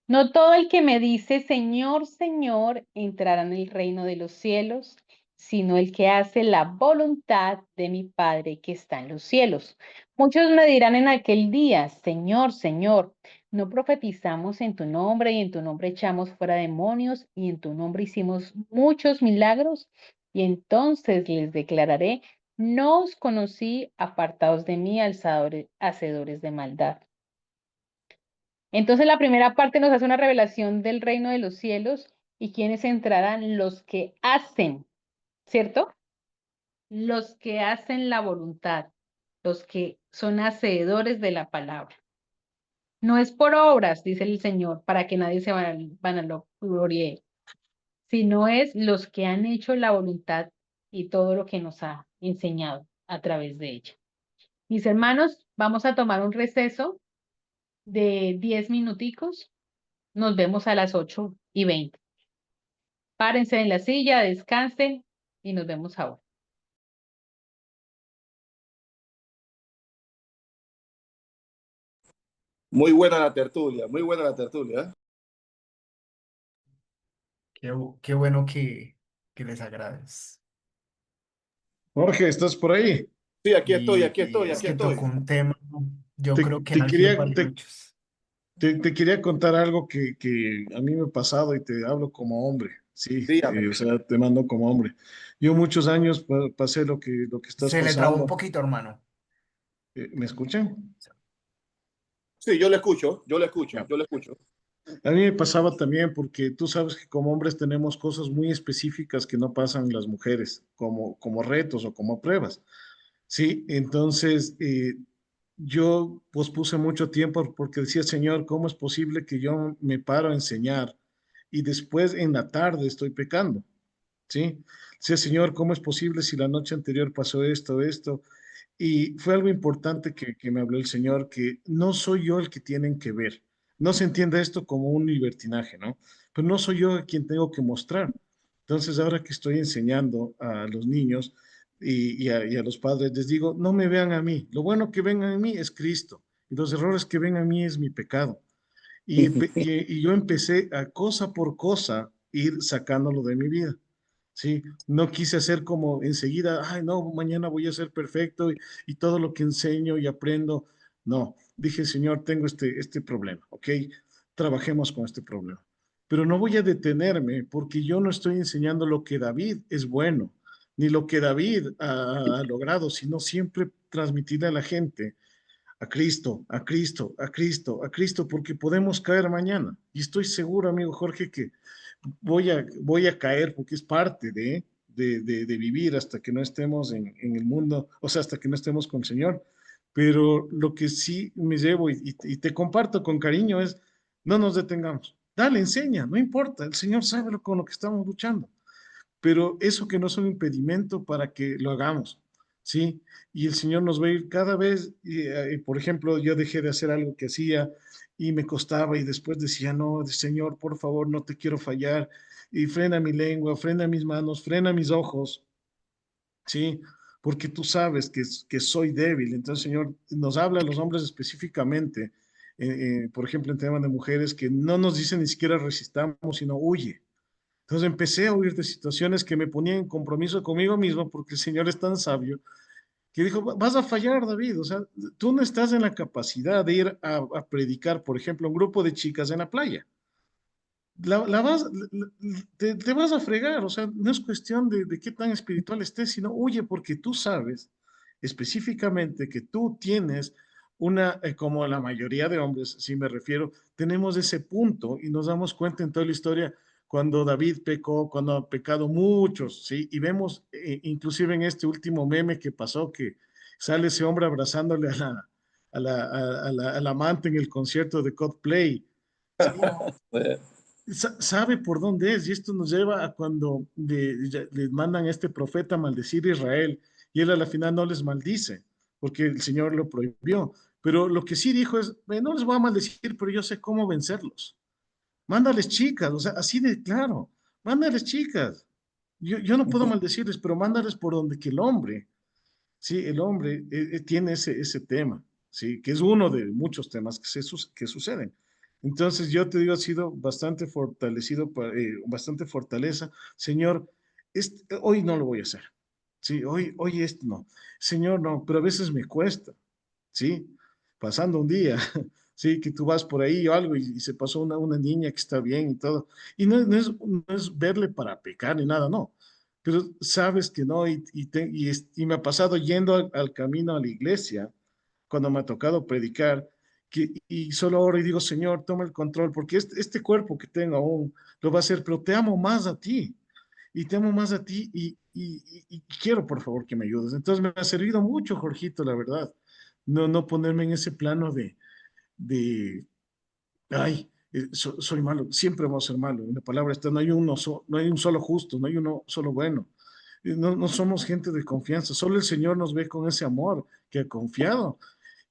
no todo el que me dice, Señor, Señor, entrará en el reino de los cielos, sino el que hace la voluntad de mi Padre que está en los cielos. Muchos me dirán en aquel día, Señor, Señor, ¿no profetizamos en tu nombre y en tu nombre echamos fuera demonios y en tu nombre hicimos muchos milagros? Y entonces les declararé, no os conocí, apartados de mí, hacedores de maldad. Entonces la primera parte nos hace una revelación del reino de los cielos y quiénes entrarán, los que hacen, ¿cierto? Los que hacen la voluntad, los que son hacedores de la palabra. No es por obras, dice el Señor, para que nadie se vanaglorie, sino es los que han hecho la voluntad y todo lo que nos ha enseñado a través de ella. Mis hermanos, vamos a tomar un receso de 10 minuticos. Nos vemos a las 8:20. Párense en la silla, descansen y nos vemos ahora. Muy buena la tertulia, muy buena la tertulia. Qué bueno que les agrades. Jorge, ¿estás por ahí? Sí, aquí estoy, Y, aquí estoy, es aquí que estoy. tocó un tema, yo Te, creo que te álgido quería, para te, muchos. te quería contar algo que a mí me ha pasado y te hablo como hombre, sí, Dígame. o sea, te mando como hombre. Yo muchos años pasé lo que estás Se le trabó un pasando. poquito, hermano. ¿Me escuchan? Sí, yo le escucho, yo le escucho, Ya. yo le escucho. A mí me pasaba también porque tú sabes que como hombres tenemos cosas muy específicas que no pasan las mujeres, como retos o como pruebas. Sí, entonces yo pospuse mucho tiempo porque decía, Señor, ¿cómo es posible que yo me paro a enseñar y después en la tarde estoy pecando? ¿Sí? Decía, Señor, ¿cómo es posible si la noche anterior pasó esto, esto? Y fue algo importante que me habló el Señor, que no soy yo el que tienen que ver. No se entienda esto como un libertinaje, ¿no? Pero no soy yo quien tengo que mostrar. Entonces, ahora que estoy enseñando a los niños y a los padres, les digo, no me vean a mí. Lo bueno que vengan a mí es Cristo. Y los errores que ven a mí es mi pecado. Y yo empecé a cosa por cosa ir sacándolo de mi vida. Sí, no quise hacer como enseguida, ay, no, mañana voy a ser perfecto y todo lo que enseño y aprendo. No, dije, Señor, tengo este problema, ¿ok? Trabajemos con este problema. Pero no voy a detenerme porque yo no estoy enseñando lo que David es bueno, ni lo que David ha logrado, sino siempre transmitirle a la gente a Cristo, a Cristo, a Cristo, a Cristo, porque podemos caer mañana. Y estoy seguro, amigo Jorge, que voy a caer porque es parte de vivir hasta que no estemos en el mundo, o sea, hasta que no estemos con el Señor. Pero lo que sí me llevo y te comparto con cariño es, no nos detengamos. Dale, enseña, no importa, el Señor sabe con lo que estamos luchando, pero eso que no es un impedimento para que lo hagamos, ¿sí? Y el Señor nos va a ir cada vez, por ejemplo, yo dejé de hacer algo que hacía y me costaba y después decía, no, Señor, por favor, no te quiero fallar, y frena mi lengua, frena mis manos, frena mis ojos, ¿sí? Porque tú sabes que soy débil. Entonces, Señor, nos habla a los hombres específicamente, por ejemplo, en temas de mujeres, que no nos dicen ni siquiera resistamos, sino huye. Entonces empecé a huir de situaciones que me ponían en compromiso conmigo mismo porque el Señor es tan sabio que dijo, vas a fallar, David, o sea, tú no estás en la capacidad de ir a predicar, por ejemplo, a un grupo de chicas en la playa. Te vas a fregar, o sea, no es cuestión de qué tan espiritual estés, sino huye porque tú sabes específicamente que tú tienes como la mayoría de hombres, si me refiero, tenemos ese punto y nos damos cuenta en toda la historia cuando David pecó, cuando han pecado muchos, ¿sí? Y vemos, inclusive en este último meme que pasó, que sale ese hombre abrazándole al amante en el concierto de Coldplay, ¿sí? Sabe por dónde es, y esto nos lleva a cuando les mandan a este profeta a maldecir a Israel, y él a la final no les maldice, porque el Señor lo prohibió. Pero lo que sí dijo es, no les voy a maldecir, pero yo sé cómo vencerlos. Mándales chicas, o sea, así de claro, mándales chicas. Yo no puedo maldecirles, pero mándales por donde que el hombre, sí, el hombre tiene ese tema, sí, que es uno de muchos temas que suceden. Entonces yo te digo, ha sido bastante fortalecido, bastante fortaleza. Señor, hoy no lo voy a hacer, sí, hoy esto no. Señor, no, pero a veces me cuesta, sí, pasando un día, sí, que tú vas por ahí o algo y se pasó una niña que está bien y todo. Y no es verle para pecar ni nada, no. Pero sabes que no, y me ha pasado yendo al camino a la iglesia, cuando me ha tocado predicar, y solo ahora y digo, Señor, toma el control, porque este cuerpo que tengo aún lo va a hacer, pero te amo más a ti, y te amo más a ti, y quiero, por favor, que me ayudes. Entonces me ha servido mucho, Jorgito, la verdad, no ponerme en ese plano de ay, soy malo, siempre vamos a ser malo. En la palabra está, no hay un solo justo, no hay uno solo bueno. No somos gente de confianza, solo el Señor nos ve con ese amor que ha confiado.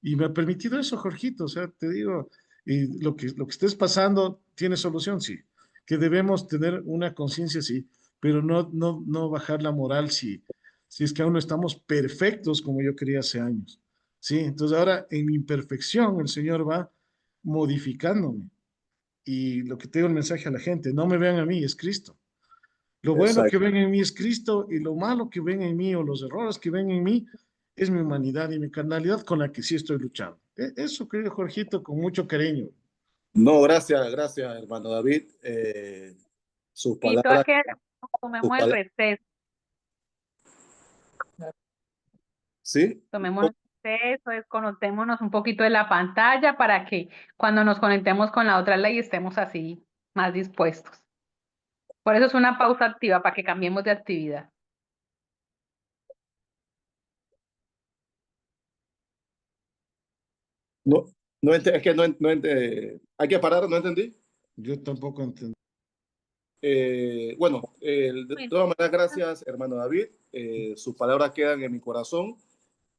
Y me ha permitido eso, Jorgito. O sea, te digo, y lo que estés pasando tiene solución, sí. Que debemos tener una conciencia, sí, pero no bajar la moral si es que aún no estamos perfectos como yo quería hace años. Sí, entonces ahora en mi imperfección el Señor va modificándome. Y lo que te digo el mensaje a la gente, no me vean a mí, es Cristo. Lo bueno que Exacto. ven en mí es Cristo y lo malo que ven en mí o los errores que ven en mí es mi humanidad y mi carnalidad con la que sí estoy luchando. Eso, querido Jorgito, con mucho cariño. No, gracias, hermano David. Sus Invito a palabras, que sus tomemos el palabras, receso, ¿sí? tomemos el receso, desconectémonos un poquito de la pantalla para que cuando nos conectemos con la otra ley estemos así más dispuestos. Por eso es una pausa activa, para que cambiemos de actividad. No, es que hay que parar, no entendí. Yo tampoco entendí. Bueno, de todas maneras, gracias, hermano David. Sus palabras quedan en mi corazón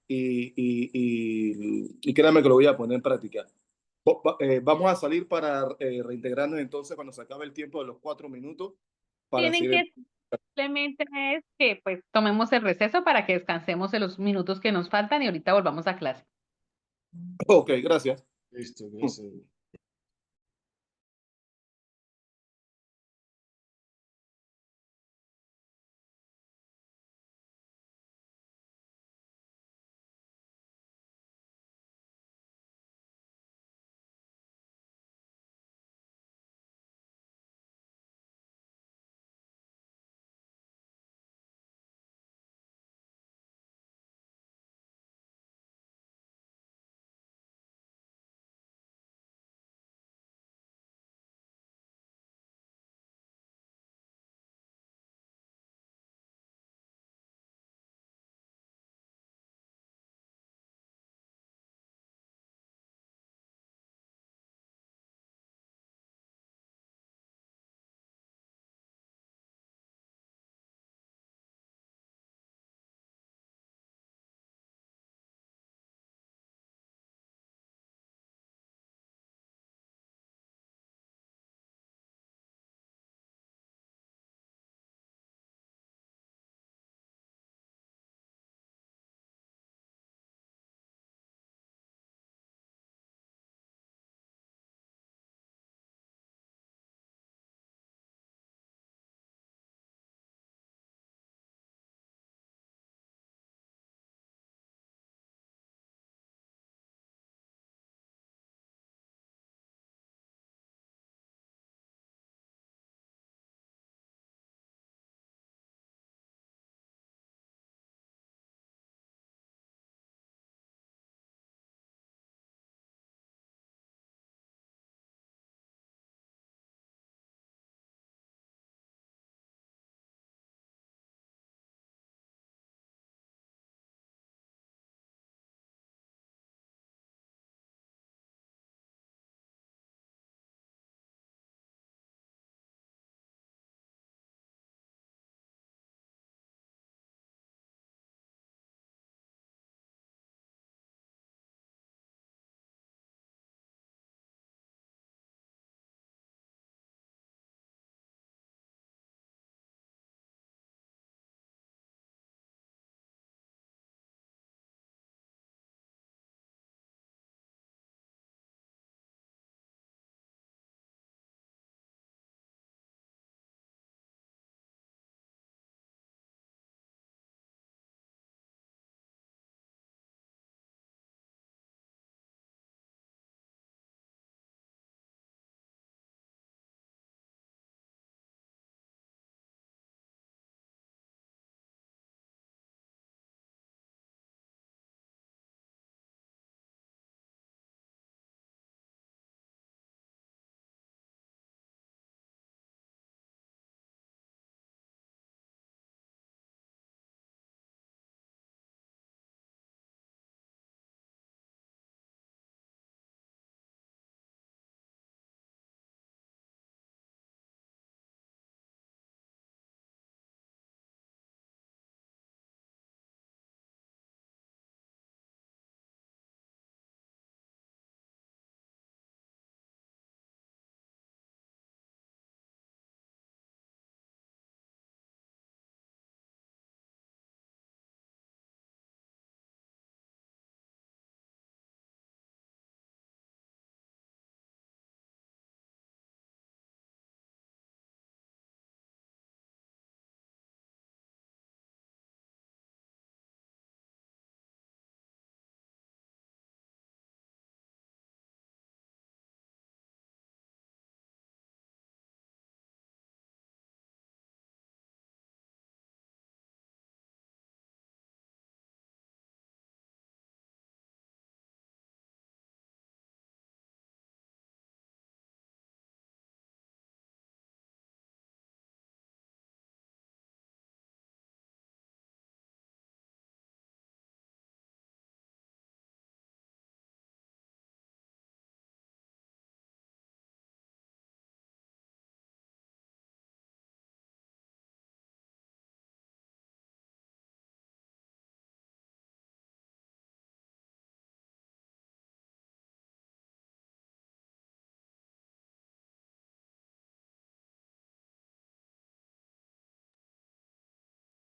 y créame que lo voy a poner en práctica. Vamos a salir para reintegrarnos entonces cuando se acabe el tiempo de los 4 minutos para Tienen seguir. que simplemente es que pues tomemos el receso para que descansemos en los minutos que nos faltan y ahorita volvamos a clase. Ok, gracias. Listo, gracias.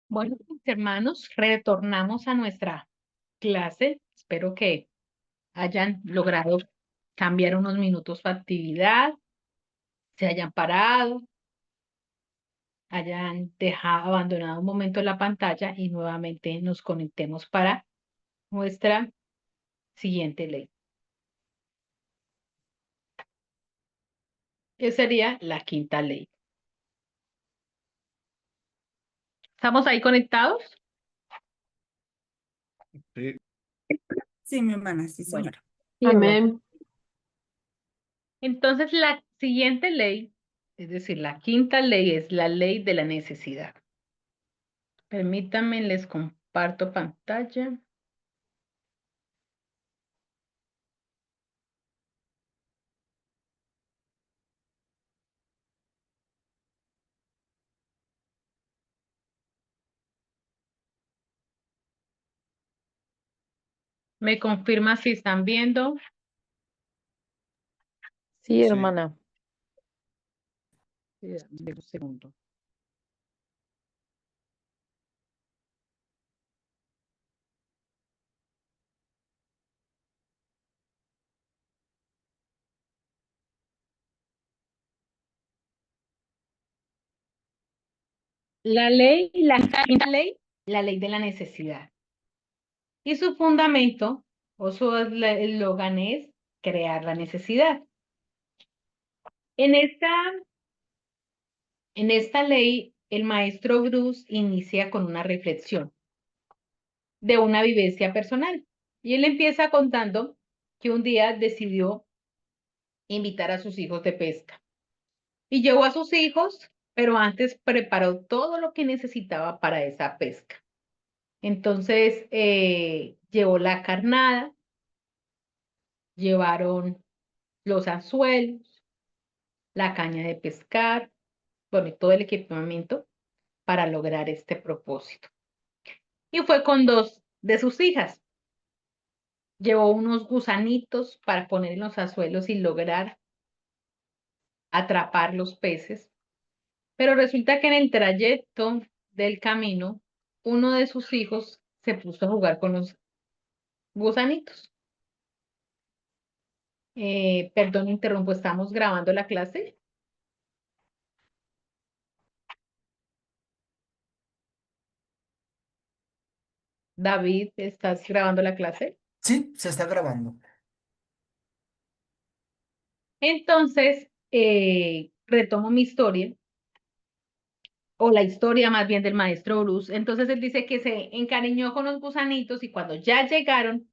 Bueno, mis hermanos, retornamos a nuestra clase. Espero que hayan logrado cambiar unos minutos su actividad, se hayan parado, hayan dejado abandonado un momento la pantalla y nuevamente nos conectemos para nuestra siguiente ley, que sería la quinta ley. ¿Estamos ahí conectados? Sí. Sí, mi hermana, sí, Bueno, señora. Amén. entonces la siguiente ley, es decir, la quinta ley es la ley de la necesidad. Permítanme, les comparto pantalla. ¿Me confirma si están viendo? Sí, Sí. hermana. Sí, dame un segundo. La quinta ley, la ley de la necesidad. Y su fundamento o su eslogan es crear la necesidad. En esta ley, el maestro Bruce inicia con una reflexión de una vivencia personal. Y él empieza contando que un día decidió invitar a sus hijos de pesca. Y llevó a sus hijos, pero antes preparó todo lo que necesitaba para esa pesca. Entonces, llevó la carnada, llevaron los anzuelos, la caña de pescar, bueno, y todo el equipamiento para lograr este propósito. Y fue con dos de sus hijas. Llevó unos gusanitos para poner en los anzuelos y lograr atrapar los peces. Pero resulta que en el trayecto del camino, uno de sus hijos se puso a jugar con los gusanitos. Perdón, interrumpo, ¿estamos grabando la clase? David, ¿estás grabando la clase? Sí, se está grabando. Entonces, retomo mi historia, o la historia más bien del maestro Bruce. Entonces él dice que se encariñó con los gusanitos y cuando ya llegaron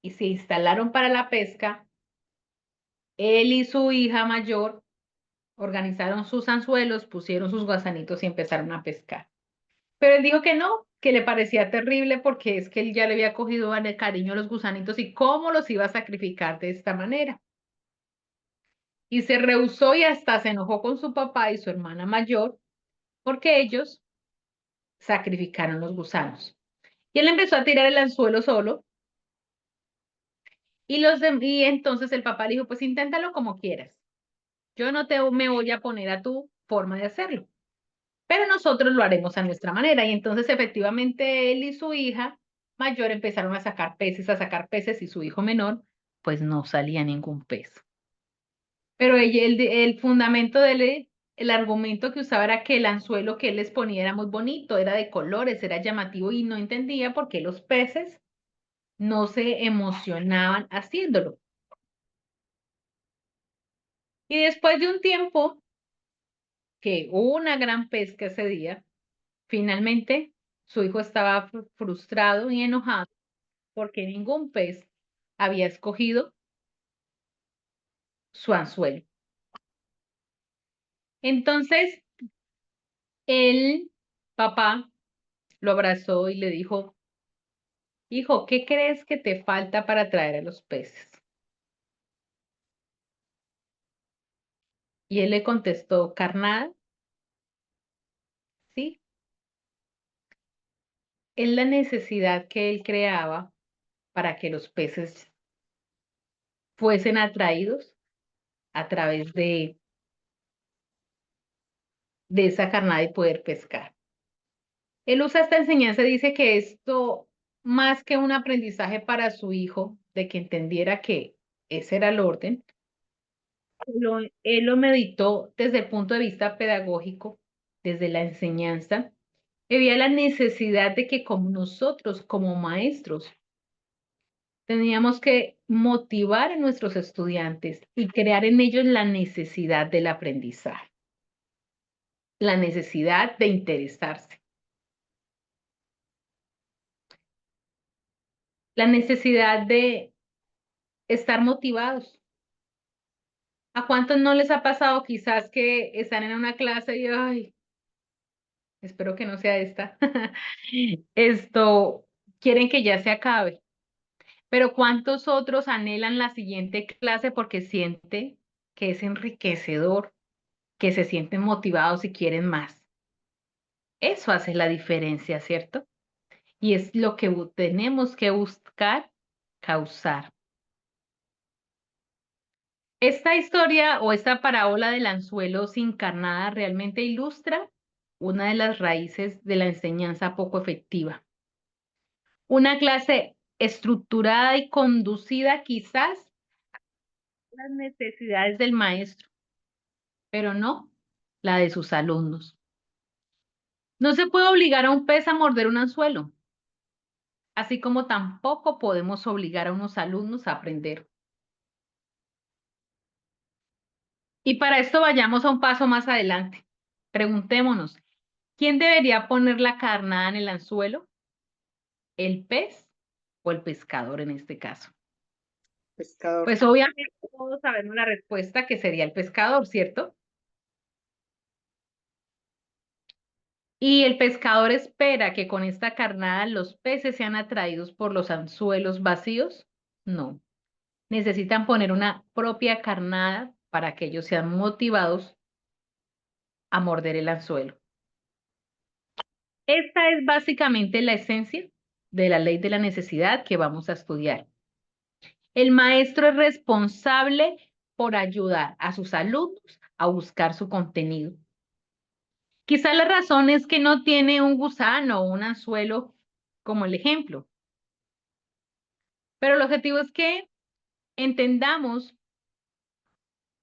y se instalaron para la pesca, él y su hija mayor organizaron sus anzuelos, pusieron sus gusanitos y empezaron a pescar. Pero él dijo que no, que le parecía terrible porque es que él ya le había cogido cariño a los gusanitos y cómo los iba a sacrificar de esta manera. Y se rehusó y hasta se enojó con su papá y su hermana mayor porque ellos sacrificaron los gusanos. Y él empezó a tirar el anzuelo solo y entonces el papá le dijo, pues inténtalo como quieras. Yo no me voy a poner a tu forma de hacerlo, pero nosotros lo haremos a nuestra manera. Y entonces efectivamente él y su hija mayor empezaron a sacar peces y su hijo menor, pues no salía ningún pez. Pero el fundamento el argumento que usaba era que el anzuelo que él les ponía era muy bonito, era de colores, era llamativo y no entendía por qué los peces no se emocionaban haciéndolo. Y después de un tiempo que hubo una gran pesca ese día, finalmente su hijo estaba frustrado y enojado porque ningún pez había escogido su anzuelo. Entonces, el papá lo abrazó y le dijo, hijo, ¿qué crees que te falta para atraer a los peces? Y él le contestó, carnada, sí. Es la necesidad que él creaba para que los peces fuesen atraídos a través de esa carnada y poder pescar. Él usa esta enseñanza, dice que esto, más que un aprendizaje para su hijo, de que entendiera que ese era el orden, él lo meditó desde el punto de vista pedagógico, desde la enseñanza, y había la necesidad de que como nosotros, como maestros, teníamos que motivar a nuestros estudiantes y crear en ellos la necesidad del aprendizaje, la necesidad de interesarse, la necesidad de estar motivados. ¿A cuántos no les ha pasado quizás que están en una clase y, ay, espero que no sea esta, esto, quieren que ya se acabe? Pero ¿cuántos otros anhelan la siguiente clase porque sienten que es enriquecedor, que se sienten motivados y quieren más? Eso hace la diferencia, ¿cierto? Y es lo que tenemos que buscar causar. Esta historia o esta parábola del anzuelo sin carnada realmente ilustra una de las raíces de la enseñanza poco efectiva. Una clase estructurada y conducida quizás a las necesidades del maestro, pero no la de sus alumnos. No se puede obligar a un pez a morder un anzuelo, así como tampoco podemos obligar a unos alumnos a aprender. Y para esto vayamos a un paso más adelante. Preguntémonos, ¿quién debería poner la carnada en el anzuelo? ¿El pez o el pescador en este caso? Pescador. Pues obviamente todos sabemos la respuesta, que sería el pescador, ¿cierto? Y el pescador espera que con esta carnada los peces sean atraídos por los anzuelos vacíos. No, necesitan poner una propia carnada para que ellos sean motivados a morder el anzuelo. Esta es básicamente la esencia de la ley de la necesidad que vamos a estudiar. El maestro es responsable por ayudar a sus alumnos a buscar su contenido. Quizá la razón es que no tiene un gusano o un anzuelo como el ejemplo, pero el objetivo es que entendamos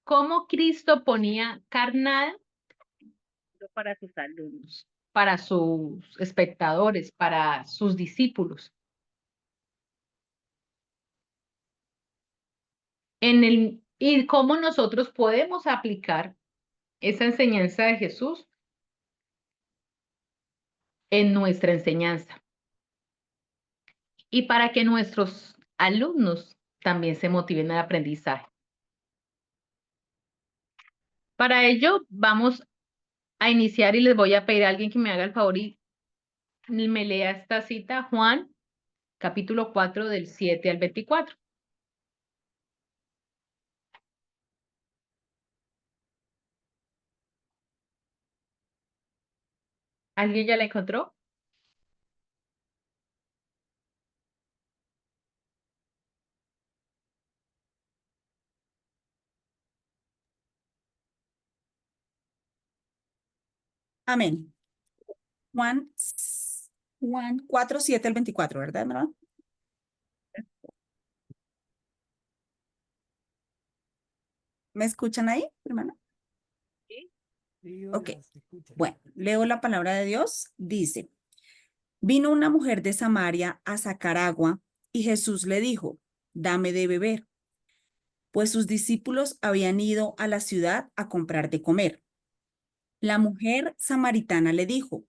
cómo Cristo ponía carnada para sus alumnos, para sus espectadores, para sus discípulos. Y cómo nosotros podemos aplicar esa enseñanza de Jesús en nuestra enseñanza. Y para que nuestros alumnos también se motiven al aprendizaje. Para ello, vamos a iniciar y les voy a pedir a alguien que me haga el favor y me lea esta cita, Juan, capítulo 4, del 7 al 24. ¿Alguien ya la encontró? Amén. Juan 4, 7 al 24, ¿verdad, hermano? ¿Me escuchan ahí, hermano? Sí, Ok. hola, se escucha. Bueno, leo la palabra de Dios. Dice, vino una mujer de Samaria a sacar agua y Jesús le dijo, dame de beber, pues sus discípulos habían ido a la ciudad a comprar de comer. La mujer samaritana le dijo,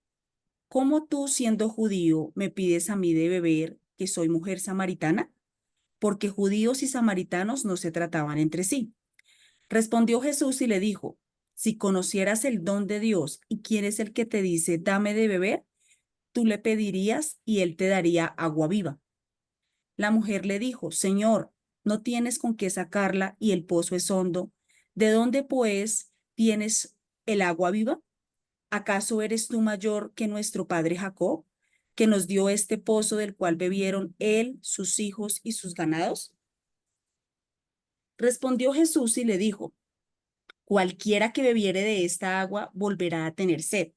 ¿cómo tú, siendo judío, me pides a mí de beber, que soy mujer samaritana? Porque judíos y samaritanos no se trataban entre sí. Respondió Jesús y le dijo, si conocieras el don de Dios y quién es el que te dice, dame de beber, tú le pedirías y él te daría agua viva. La mujer le dijo, Señor, no tienes con qué sacarla y el pozo es hondo. ¿De dónde, pues, tienes el agua viva? ¿Acaso eres tú mayor que nuestro padre Jacob, que nos dio este pozo del cual bebieron él, sus hijos y sus ganados? Respondió Jesús y le dijo, cualquiera que bebiere de esta agua volverá a tener sed,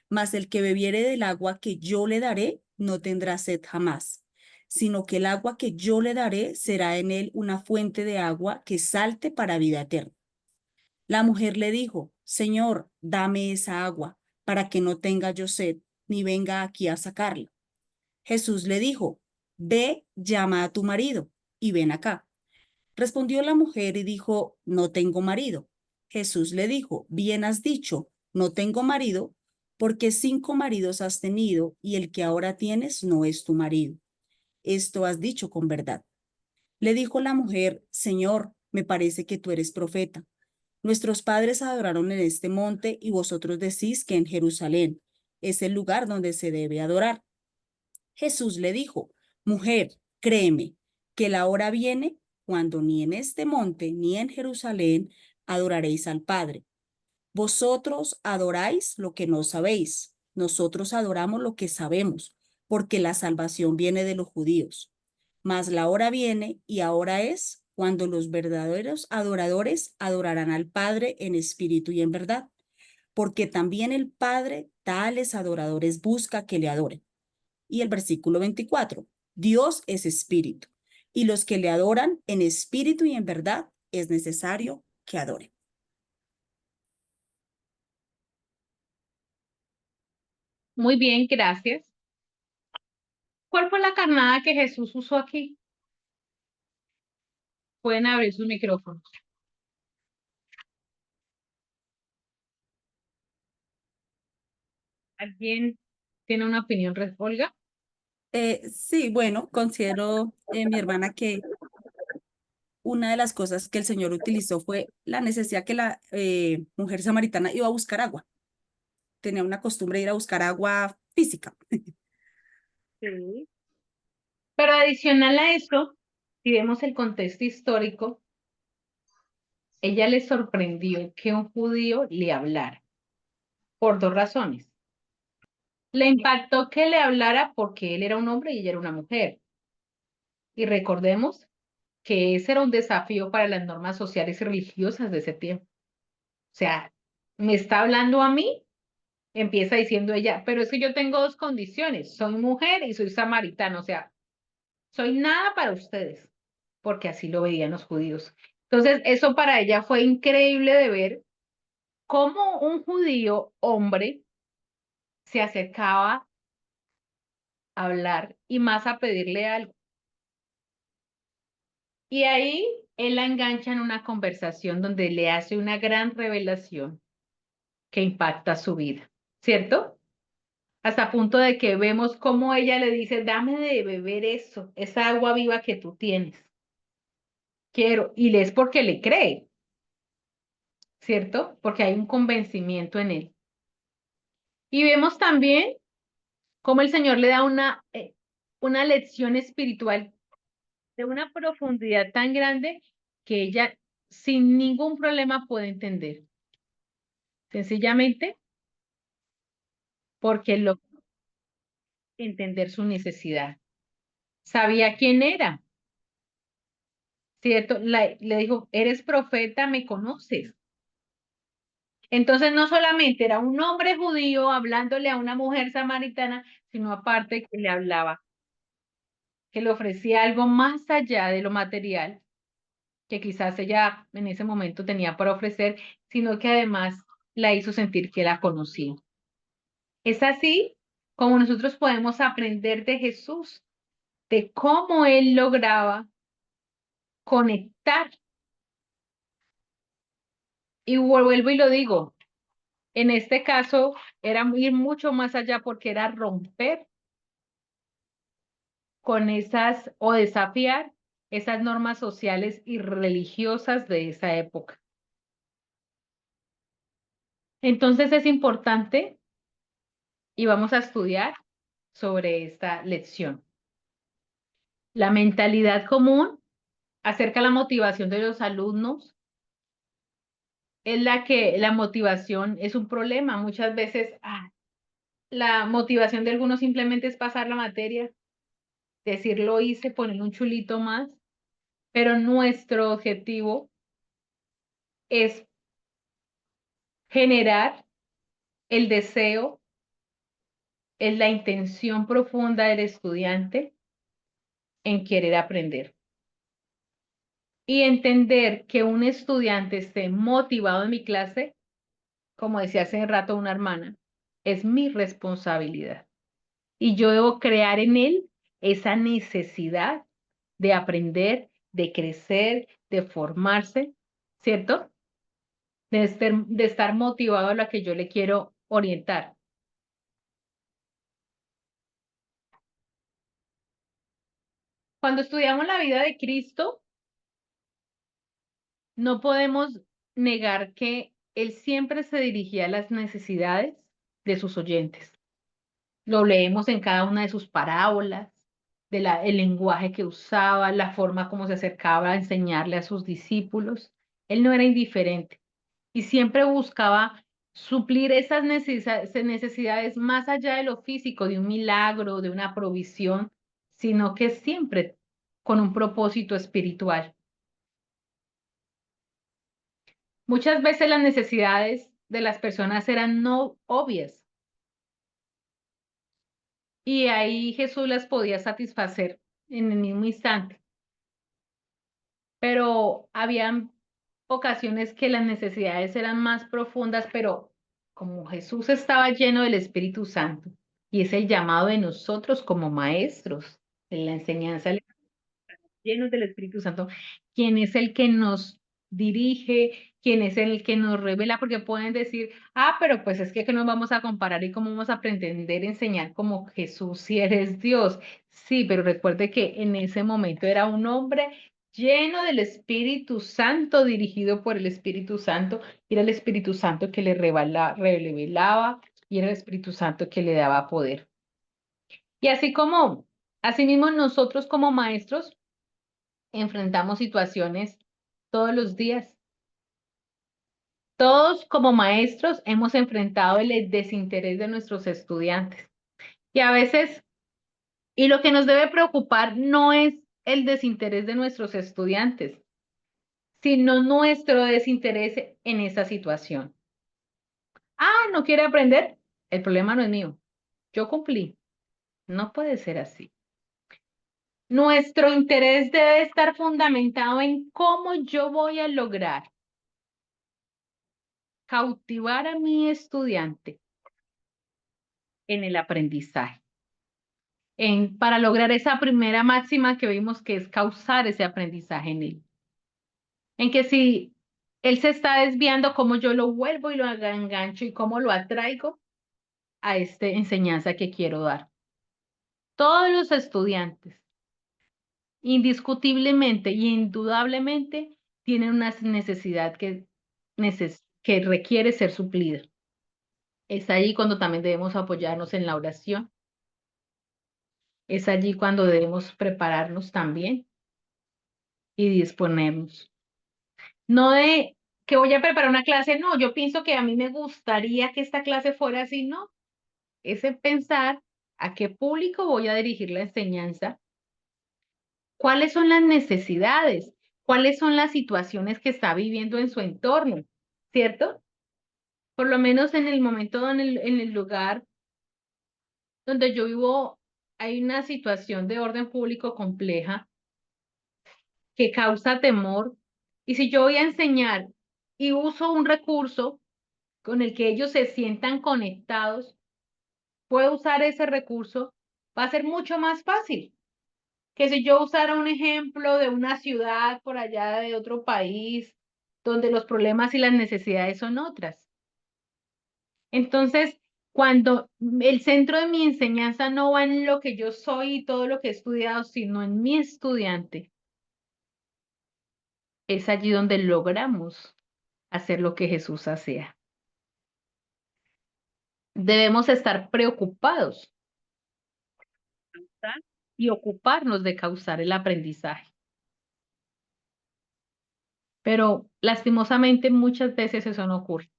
Mas el que bebiere del agua que yo le daré no tendrá sed jamás, sino que el agua que yo le daré será en él una fuente de agua que salte para vida eterna. La mujer le dijo, Señor, dame esa agua, para que no tenga yo sed, ni venga aquí a sacarla. Jesús le dijo, ve, llama a tu marido, y ven acá. Respondió la mujer y dijo, no tengo marido. Jesús le dijo, bien has dicho, no tengo marido, porque 5 maridos has tenido, y el que ahora tienes no es tu marido. Esto has dicho con verdad. Le dijo la mujer, Señor, me parece que tú eres profeta. Nuestros padres adoraron en este monte y vosotros decís que en Jerusalén es el lugar donde se debe adorar. Jesús le dijo, mujer, créeme, que la hora viene cuando ni en este monte ni en Jerusalén adoraréis al Padre. Vosotros adoráis lo que no sabéis, nosotros adoramos lo que sabemos, porque la salvación viene de los judíos. Mas la hora viene y ahora es cuando los verdaderos adoradores adorarán al Padre en espíritu y en verdad, porque también el Padre tales adoradores busca que le adoren. Y el versículo 24, Dios es espíritu, y los que le adoran en espíritu y en verdad es necesario que adoren. Muy bien, gracias. ¿Cuál fue la carnada que Jesús usó aquí? Pueden abrir sus micrófonos. ¿Alguien tiene una opinión, Olga? Sí, bueno, considero, mi hermana, que una de las cosas que el Señor utilizó fue la necesidad que la mujer samaritana iba a buscar agua. Tenía una costumbre de ir a buscar agua física. Sí. Pero adicional a eso, si vemos el contexto histórico, ella le sorprendió que un judío le hablara por 2 razones. Le impactó que le hablara porque él era un hombre y ella era una mujer. Y recordemos que ese era un desafío para las normas sociales y religiosas de ese tiempo. O sea, me está hablando a mí, empieza diciendo ella, pero es que yo tengo 2 condiciones, soy mujer y soy samaritana, o sea, soy nada para ustedes, porque así lo veían los judíos. Entonces, eso para ella fue increíble de ver cómo un judío hombre se acercaba a hablar y más a pedirle algo. Y ahí él la engancha en una conversación donde le hace una gran revelación que impacta su vida, ¿cierto? Hasta punto de que vemos cómo ella le dice, dame de beber eso, esa agua viva que tú tienes. Quiero, y es porque le cree, ¿cierto? Porque hay un convencimiento en él. Y vemos también cómo el Señor le da una lección espiritual de una profundidad tan grande que ella sin ningún problema puede entender. Sencillamente porque lo entender su necesidad. Sabía quién era, ¿cierto? Le dijo, eres profeta, me conoces. Entonces no solamente era un hombre judío hablándole a una mujer samaritana, sino aparte que le hablaba, que le ofrecía algo más allá de lo material que quizás ella en ese momento tenía para ofrecer, sino que además la hizo sentir que la conocía. Es así como nosotros podemos aprender de Jesús, de cómo él lograba conectar. Y vuelvo y lo digo, en este caso era ir mucho más allá porque era romper con esas o desafiar esas normas sociales y religiosas de esa época. Entonces es importante y vamos a estudiar sobre esta lección. La mentalidad común acerca de la motivación de los alumnos es la motivación es un problema. Muchas veces la motivación de algunos simplemente es pasar la materia, decir lo hice, poner un chulito más, pero nuestro objetivo es generar el deseo es la intención profunda del estudiante en querer aprender. Y entender que un estudiante esté motivado en mi clase, como decía hace rato una hermana, es mi responsabilidad. Y yo debo crear en él esa necesidad de aprender, de crecer, de formarse, ¿cierto? De estar motivado a lo que yo le quiero orientar. Cuando estudiamos la vida de Cristo, no podemos negar que él siempre se dirigía a las necesidades de sus oyentes. Lo leemos en cada una de sus parábolas, el lenguaje que usaba, la forma como se acercaba a enseñarle a sus discípulos. Él no era indiferente y siempre buscaba suplir esas necesidades más allá de lo físico, de un milagro, de una provisión, sino que siempre con un propósito espiritual. Muchas veces las necesidades de las personas eran no obvias y ahí Jesús las podía satisfacer en el mismo instante. Pero habían ocasiones que las necesidades eran más profundas, pero como Jesús estaba lleno del Espíritu Santo y es el llamado de nosotros como maestros en la enseñanza, llenos del Espíritu Santo, quién es el que nos dirige, quién es el que nos revela, porque pueden decir, pero pues es que nos vamos a comparar y cómo vamos a pretender enseñar como Jesús si eres Dios. Sí, pero recuerde que en ese momento era un hombre lleno del Espíritu Santo, dirigido por el Espíritu Santo, y era el Espíritu Santo que le revelaba y era el Espíritu Santo que le daba poder. Y asimismo nosotros como maestros, enfrentamos situaciones todos los días. Todos como maestros hemos enfrentado el desinterés de nuestros estudiantes. Y a veces, y lo que nos debe preocupar no es el desinterés de nuestros estudiantes, sino nuestro desinterés en esa situación. ¿No quiere aprender? El problema no es mío. Yo cumplí. No puede ser así. Nuestro interés debe estar fundamentado en cómo yo voy a lograr cautivar a mi estudiante en el aprendizaje, para lograr esa primera máxima que vimos que es causar ese aprendizaje en él. En que si él se está desviando, cómo yo lo vuelvo y lo engancho y cómo lo atraigo a esta enseñanza que quiero dar. Todos los estudiantes, indiscutiblemente y indudablemente, tienen una necesidad que requiere ser suplida. Es ahí cuando también debemos apoyarnos en la oración. Es allí cuando debemos prepararnos también y disponernos. No de que voy a preparar una clase, no, yo pienso que a mí me gustaría que esta clase fuera así, no. Es en pensar a qué público voy a dirigir la enseñanza, cuáles son las necesidades, cuáles son las situaciones que está viviendo en su entorno, ¿cierto? Por lo menos en el momento, en el lugar donde yo vivo, hay una situación de orden público compleja que causa temor. Y si yo voy a enseñar y uso un recurso con el que ellos se sientan conectados, puedo usar ese recurso, va a ser mucho más fácil que si yo usara un ejemplo de una ciudad por allá de otro país, donde los problemas y las necesidades son otras. Entonces, cuando el centro de mi enseñanza no va en lo que yo soy y todo lo que he estudiado, sino en mi estudiante, es allí donde logramos hacer lo que Jesús hacía. Debemos estar preocupados y ocuparnos de causar el aprendizaje. Pero lastimosamente muchas veces eso no ocurre.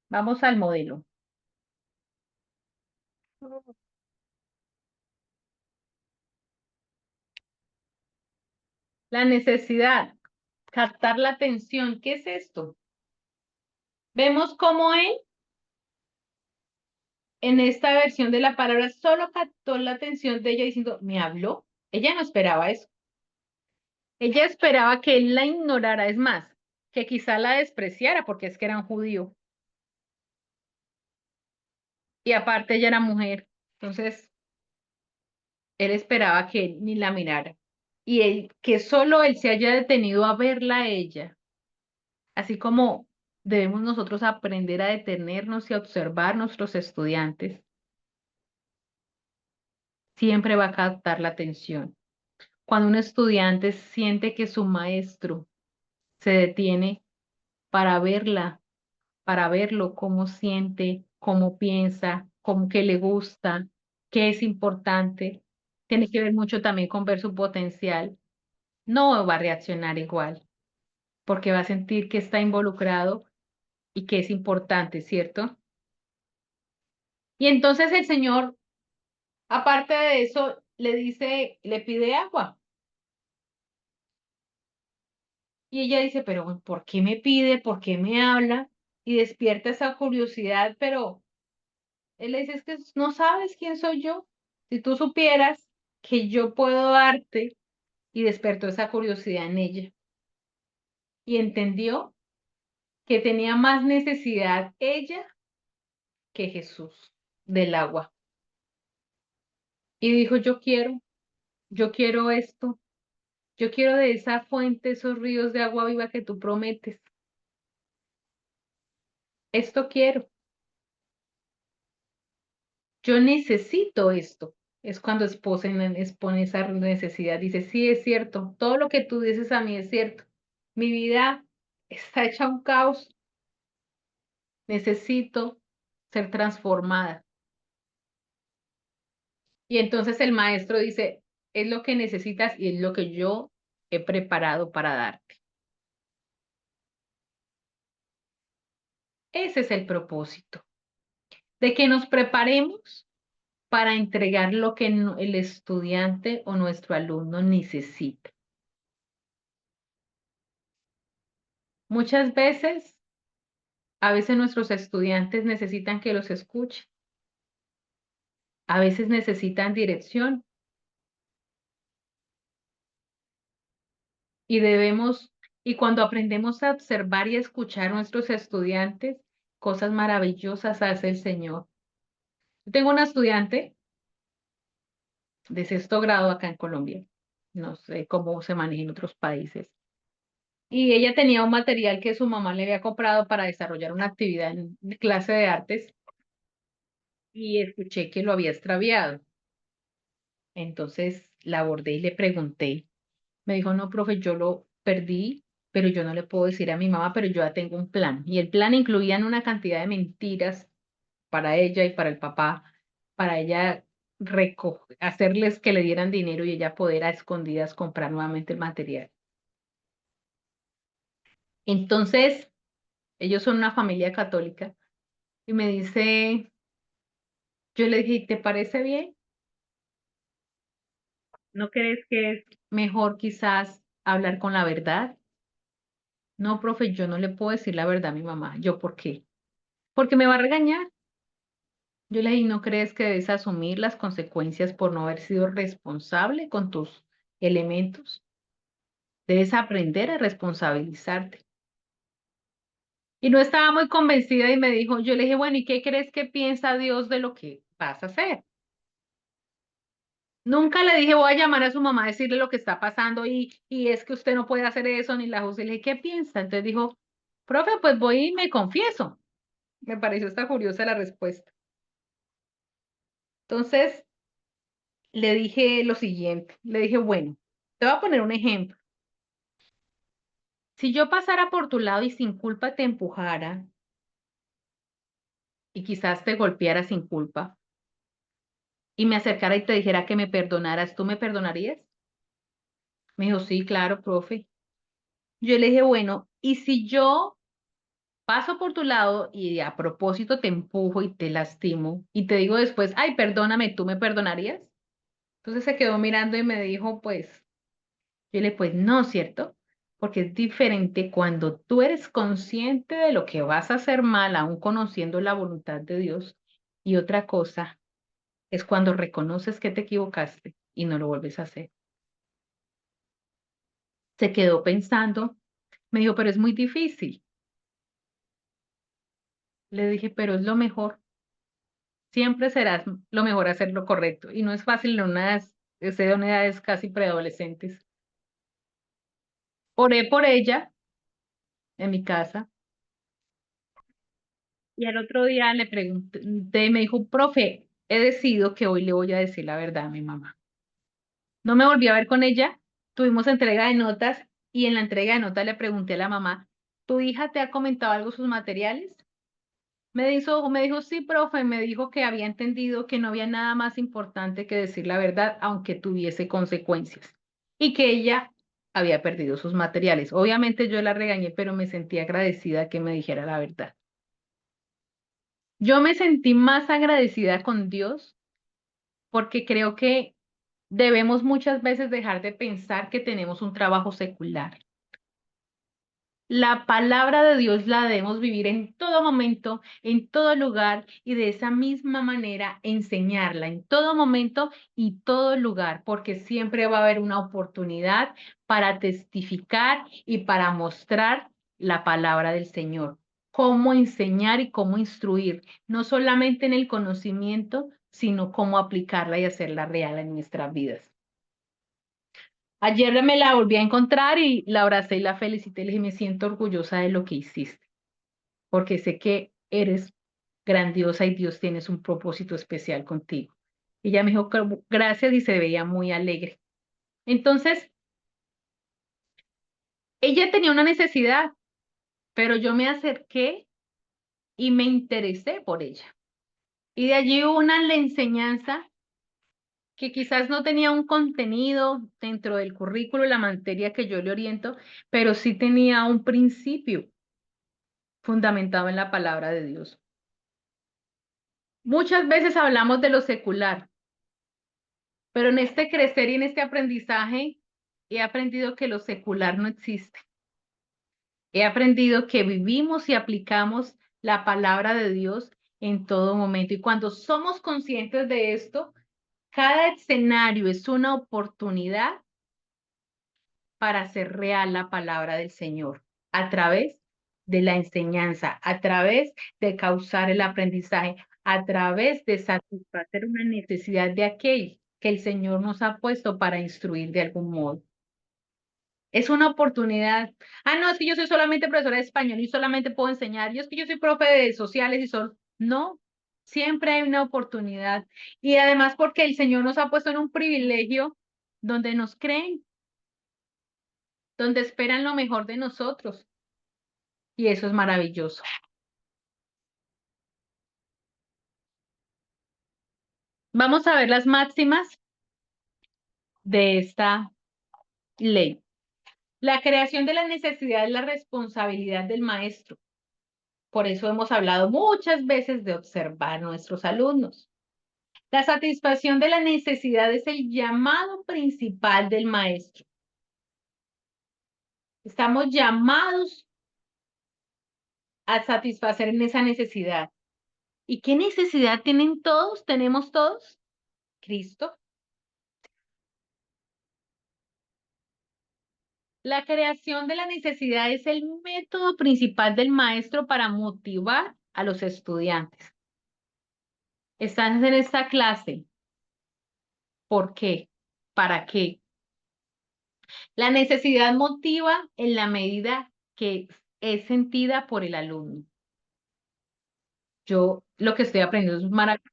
Vamos al modelo. La necesidad captar la atención. ¿Qué es esto? Vemos cómo él, en esta versión de la palabra, solo captó la atención de ella diciendo, me habló. Ella no esperaba eso. Ella esperaba que él la ignorara, es más, que quizá la despreciara porque es que era un judío. Y aparte ella era mujer. Entonces, él esperaba que él ni la mirara. Y que solo él se haya detenido a verla a ella, así como debemos nosotros aprender a detenernos y a observar nuestros estudiantes, siempre va a captar la atención. Cuando un estudiante siente que su maestro se detiene para verla, para verlo, cómo siente, cómo piensa, cómo que le gusta, qué es importante, tiene que ver mucho también con ver su potencial, no va a reaccionar igual, porque va a sentir que está involucrado y que es importante, ¿cierto? Y entonces el Señor, aparte de eso, le dice, le pide agua. Y ella dice, pero ¿por qué me pide? ¿Por qué me habla? Y despierta esa curiosidad, pero él le dice, es que no sabes quién soy yo. Si tú supieras que yo puedo darte, y despertó esa curiosidad en ella. Y entendió que tenía más necesidad ella que Jesús del agua. Y dijo, yo quiero esto, yo quiero de esa fuente, esos ríos de agua viva que tú prometes. Esto quiero. Yo necesito esto. Es cuando expone esa necesidad. Dice, sí, es cierto. Todo lo que tú dices a mí es cierto. Mi vida está hecha un caos. Necesito ser transformada. Y entonces el maestro dice, es lo que necesitas y es lo que yo he preparado para darte. Ese es el propósito, de que nos preparemos para entregar lo que el estudiante o nuestro alumno necesita. Muchas veces, a veces nuestros estudiantes necesitan que los escuchen. A veces necesitan dirección. Y cuando aprendemos a observar y escuchar a nuestros estudiantes, cosas maravillosas hace el Señor. Yo tengo una estudiante de 6º grado acá en Colombia. No sé cómo se maneja en otros países. Y ella tenía un material que su mamá le había comprado para desarrollar una actividad en clase de artes y escuché que lo había extraviado. Entonces la abordé y le pregunté. Me dijo, no, profe, yo lo perdí, pero yo no le puedo decir a mi mamá, pero yo ya tengo un plan. Y el plan incluía una cantidad de mentiras para ella y para el papá, para ella hacerles que le dieran dinero y ella poder a escondidas comprar nuevamente el material. Entonces, ellos son una familia católica y me dice, yo le dije, ¿te parece bien? ¿No crees que es mejor quizás hablar con la verdad? No, profe, yo no le puedo decir la verdad a mi mamá. ¿Yo por qué? Porque me va a regañar. Yo le dije, ¿no crees que debes asumir las consecuencias por no haber sido responsable con tus elementos? Debes aprender a responsabilizarte. Y no estaba muy convencida y me dijo, yo le dije, bueno, ¿y qué crees que piensa Dios de lo que vas a hacer? Nunca le dije, voy a llamar a su mamá a decirle lo que está pasando y es que usted no puede hacer eso ni la juzgue. Le dije, ¿qué piensa? Entonces dijo, profe, pues voy y me confieso. Me pareció esta curiosa la respuesta. Entonces le dije lo siguiente, le dije, bueno, te voy a poner un ejemplo. Si yo pasara por tu lado y sin culpa te empujara y quizás te golpeara sin culpa y me acercara y te dijera que me perdonaras, ¿tú me perdonarías? Me dijo, sí, claro, profe. Yo le dije, bueno, ¿y si yo paso por tu lado y a propósito te empujo y te lastimo y te digo después, ay, perdóname, ¿tú me perdonarías? Entonces se quedó mirando y me dijo, pues, yo le dije, pues no, ¿cierto? porque es diferente cuando tú eres consciente de lo que vas a hacer mal, aún conociendo la voluntad de Dios, y otra cosa es cuando reconoces que te equivocaste y no lo vuelves a hacer. Se quedó pensando, me dijo, pero es muy difícil. Le dije, pero es lo mejor. Siempre será lo mejor hacer lo correcto. Y no es fácil en edades casi preadolescentes. Oré por ella en mi casa. Y al otro día le pregunté, me dijo, profe, he decidido que hoy le voy a decir la verdad a mi mamá. No me volví a ver con ella, tuvimos entrega de notas y en la entrega de notas le pregunté a la mamá, ¿tu hija te ha comentado algo sus materiales? Me dijo, sí, profe, me dijo que había entendido que no había nada más importante que decir la verdad, aunque tuviese consecuencias, y que ella había perdido sus materiales. Obviamente yo la regañé, pero me sentí agradecida que me dijera la verdad. Yo me sentí más agradecida con Dios porque creo que debemos muchas veces dejar de pensar que tenemos un trabajo secular. La palabra de Dios la debemos vivir en todo momento, en todo lugar y de esa misma manera enseñarla en todo momento y todo lugar, porque siempre va a haber una oportunidad para testificar y para mostrar la palabra del Señor. Cómo enseñar y cómo instruir, no solamente en el conocimiento, sino cómo aplicarla y hacerla real en nuestras vidas. Ayer me la volví a encontrar y la abracé y la felicité. Le dije, me siento orgullosa de lo que hiciste, porque sé que eres grandiosa y Dios tienes un propósito especial contigo. Y ella me dijo, gracias y se veía muy alegre. Entonces, ella tenía una necesidad, pero yo me acerqué y me interesé por ella. Y de allí la enseñanza que quizás no tenía un contenido dentro del currículo, la materia que yo le oriento, pero sí tenía un principio fundamentado en la palabra de Dios. Muchas veces hablamos de lo secular, pero en este crecer y en este aprendizaje he aprendido que lo secular no existe. He aprendido que vivimos y aplicamos la palabra de Dios en todo momento. Y cuando somos conscientes de esto, cada escenario es una oportunidad para hacer real la palabra del Señor a través de la enseñanza, a través de causar el aprendizaje, a través de satisfacer una necesidad de aquel que el Señor nos ha puesto para instruir de algún modo. Es una oportunidad. Ah, no, es que yo soy solamente profesora de español y solamente puedo enseñar. Yo es que yo soy profe de sociales y solo. No, siempre hay una oportunidad. Y además porque el Señor nos ha puesto en un privilegio donde nos creen, donde esperan lo mejor de nosotros. Y eso es maravilloso. Vamos a ver las máximas de esta ley. La creación de la necesidad es la responsabilidad del maestro. Por eso hemos hablado muchas veces de observar a nuestros alumnos. La satisfacción de la necesidad es el llamado principal del maestro. Estamos llamados a satisfacer en esa necesidad. ¿Y qué necesidad tienen todos? ¿Tenemos todos? Cristo. La creación de la necesidad es el método principal del maestro para motivar a los estudiantes. Están en esta clase. ¿Por qué? ¿Para qué? La necesidad motiva en la medida que es sentida por el alumno. Yo lo que estoy aprendiendo es maravilloso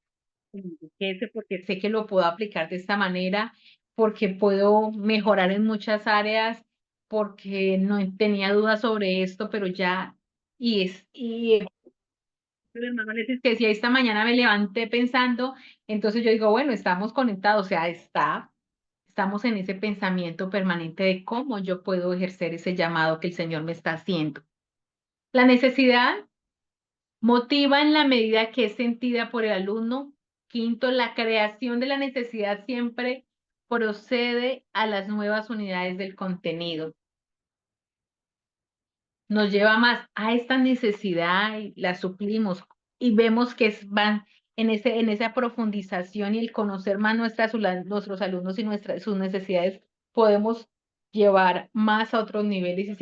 porque sé que lo puedo aplicar de esta manera, porque puedo mejorar en muchas áreas, porque no tenía dudas sobre esto, pero ya, el hermano Alexis que decía, esta mañana me levanté pensando, entonces yo digo, bueno, estamos conectados, o sea, estamos en ese pensamiento permanente de cómo yo puedo ejercer ese llamado que el Señor me está haciendo. La necesidad motiva en la medida que es sentida por el alumno. Quinto, la creación de la necesidad siempre procede a las nuevas unidades del contenido. nos lleva más a esta necesidad y la suplimos y vemos que van en esa profundización y el conocer más nuestros alumnos y sus necesidades, podemos llevar más a otros niveles y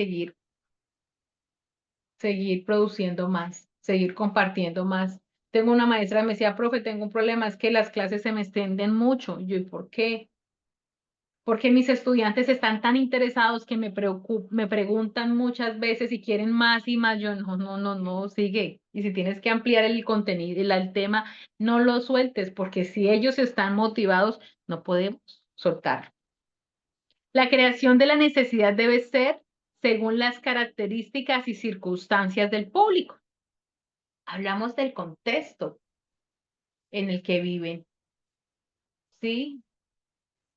seguir produciendo más, seguir compartiendo más. Tengo una maestra que me decía, profe, tengo un problema, es que las clases se me extienden mucho. Y yo, ¿y por qué? Porque mis estudiantes están tan interesados que me preguntan muchas veces si quieren más y más. Yo, no, sigue. Y si tienes que ampliar el contenido, el tema, no lo sueltes, porque si ellos están motivados, no podemos soltar. La creación de la necesidad debe ser según las características y circunstancias del público. Hablamos del contexto en el que viven, ¿sí?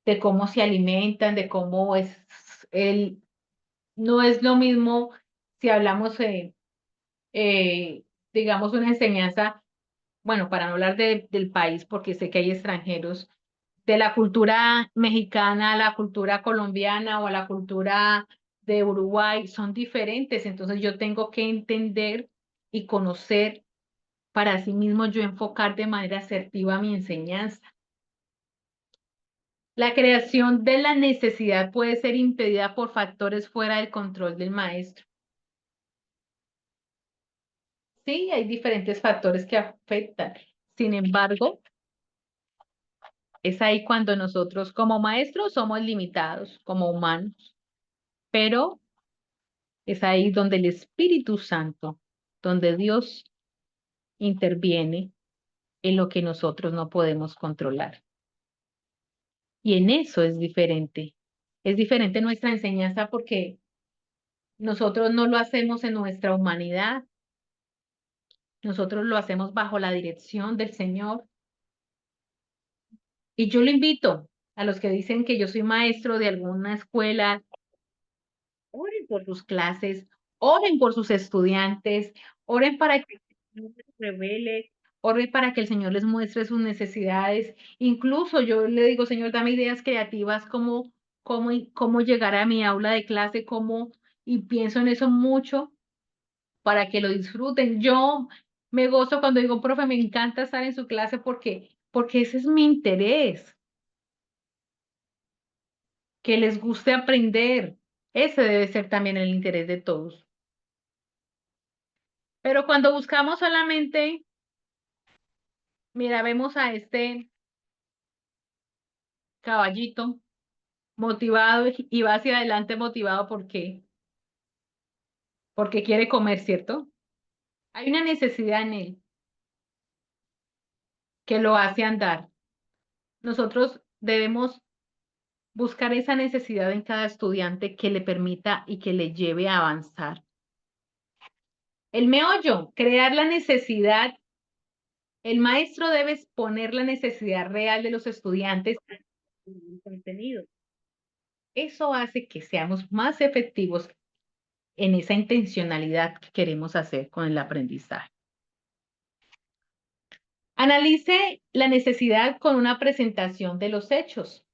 De cómo se alimentan, de cómo es no es lo mismo si hablamos, digamos, una enseñanza, bueno, para no hablar del país, porque sé que hay extranjeros, de la cultura mexicana a la cultura colombiana o a la cultura de Uruguay, son diferentes. Entonces yo tengo que entender y conocer para así mismo yo enfocar de manera asertiva mi enseñanza. La creación de la necesidad puede ser impedida por factores fuera del control del maestro. Sí, hay diferentes factores que afectan. Sin embargo, es ahí cuando nosotros como maestros somos limitados como humanos, pero es ahí donde el Espíritu Santo, donde Dios interviene en lo que nosotros no podemos controlar. Y en eso es diferente. Es diferente nuestra enseñanza porque nosotros no lo hacemos en nuestra humanidad, nosotros lo hacemos bajo la dirección del Señor. Y yo lo invito a los que dicen que yo soy maestro de alguna escuela, oren por sus clases, oren por sus estudiantes, oren para que el Señor les revele, oren para que el Señor les muestre sus necesidades. Incluso yo le digo, Señor, dame ideas creativas, cómo llegar a mi aula de clase, y pienso en eso mucho para que lo disfruten. Yo me gozo cuando digo, profe, me encanta estar en su clase porque ese es mi interés, que les guste aprender. Ese debe ser también el interés de todos. Pero cuando buscamos solamente, mira, vemos a este caballito motivado y va hacia adelante motivado porque quiere comer, ¿cierto? Hay una necesidad en él que lo hace andar. Nosotros debemos buscar esa necesidad en cada estudiante que le permita y que le lleve a avanzar. El meollo, crear la necesidad. El maestro debe exponer la necesidad real de los estudiantes al contenido. Eso hace que seamos más efectivos en esa intencionalidad que queremos hacer con el aprendizaje. Analice la necesidad con una presentación de los hechos.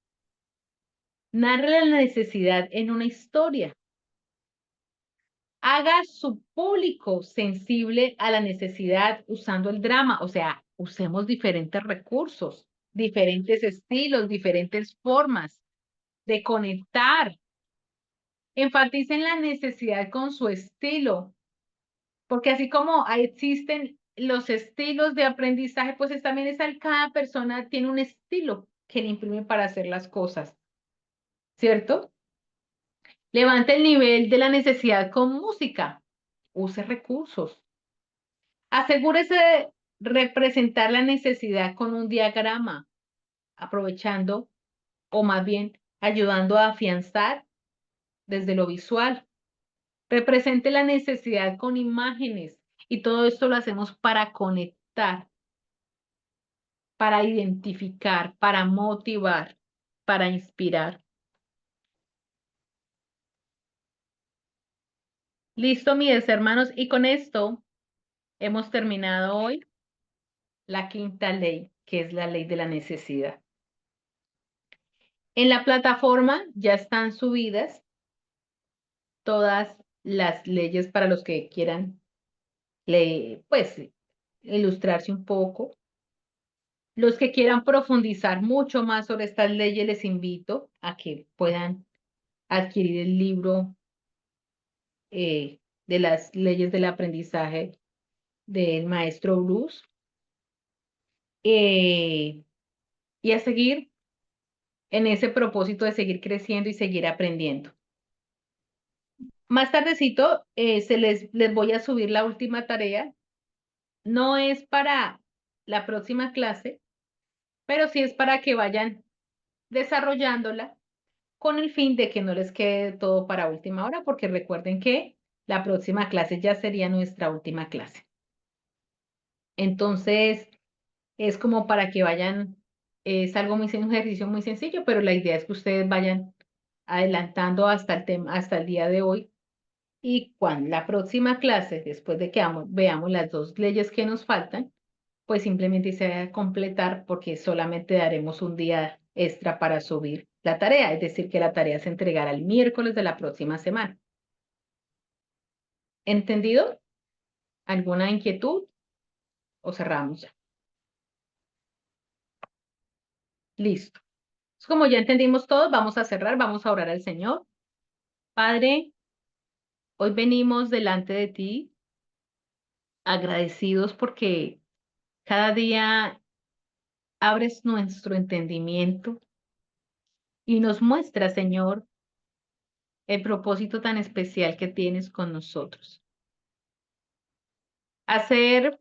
Narre la necesidad en una historia. Haga su público sensible a la necesidad usando el drama, o sea, usemos diferentes recursos, diferentes estilos, diferentes formas de conectar. Enfaticen la necesidad con su estilo, porque así como existen los estilos de aprendizaje, pues también cada persona tiene un estilo que le imprime para hacer las cosas, ¿cierto? Levante el nivel de la necesidad con música, use recursos. Asegúrese de representar la necesidad con un diagrama, aprovechando o más bien ayudando a afianzar desde lo visual. Represente la necesidad con imágenes y todo esto lo hacemos para conectar, para identificar, para motivar, para inspirar. Listo, mis hermanos, y con esto hemos terminado hoy la quinta ley, que es la ley de la necesidad. En la plataforma ya están subidas todas las leyes para los que quieran pues ilustrarse un poco. Los que quieran profundizar mucho más sobre estas leyes, les invito a que puedan adquirir el libro de las leyes del aprendizaje del maestro Bruce, y a seguir en ese propósito de seguir creciendo y seguir aprendiendo. Más tardecito les voy a subir la última tarea. No es para la próxima clase, pero sí es para que vayan desarrollándola con el fin de que no les quede todo para última hora, porque recuerden que la próxima clase ya sería nuestra última clase. Entonces, es como para que vayan, es algo un ejercicio muy sencillo, pero la idea es que ustedes vayan adelantando hasta el tema, hasta el día de hoy. Y cuando la próxima clase, después de que veamos las dos leyes que nos faltan, pues simplemente se va a completar, porque solamente daremos un día extra para subir la tarea, es decir, que la tarea se entregará el miércoles de la próxima semana. ¿Entendido? ¿Alguna inquietud? ¿O cerramos ya? Listo. Como ya entendimos todo, vamos a cerrar, vamos a orar al Señor. Padre, hoy venimos delante de ti agradecidos porque cada día abres nuestro entendimiento y nos muestras, Señor, el propósito tan especial que tienes con nosotros. Hacer,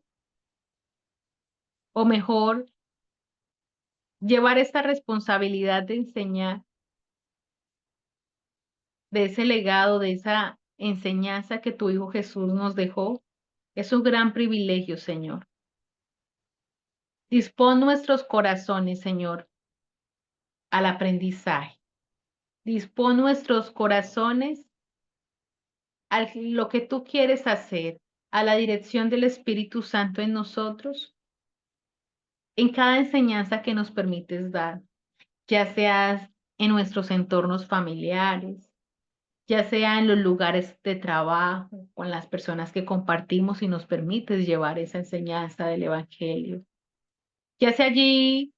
o mejor, llevar esta responsabilidad de enseñar, de ese legado, de esa enseñanza que tu Hijo Jesús nos dejó, es un gran privilegio, Señor. Dispón nuestros corazones, Señor, al aprendizaje. Dispón nuestros corazones a lo que tú quieres hacer, a la dirección del Espíritu Santo en nosotros, en cada enseñanza que nos permites dar, ya sea en nuestros entornos familiares, ya sea en los lugares de trabajo, con las personas que compartimos y nos permites llevar esa enseñanza del Evangelio, ya sea allí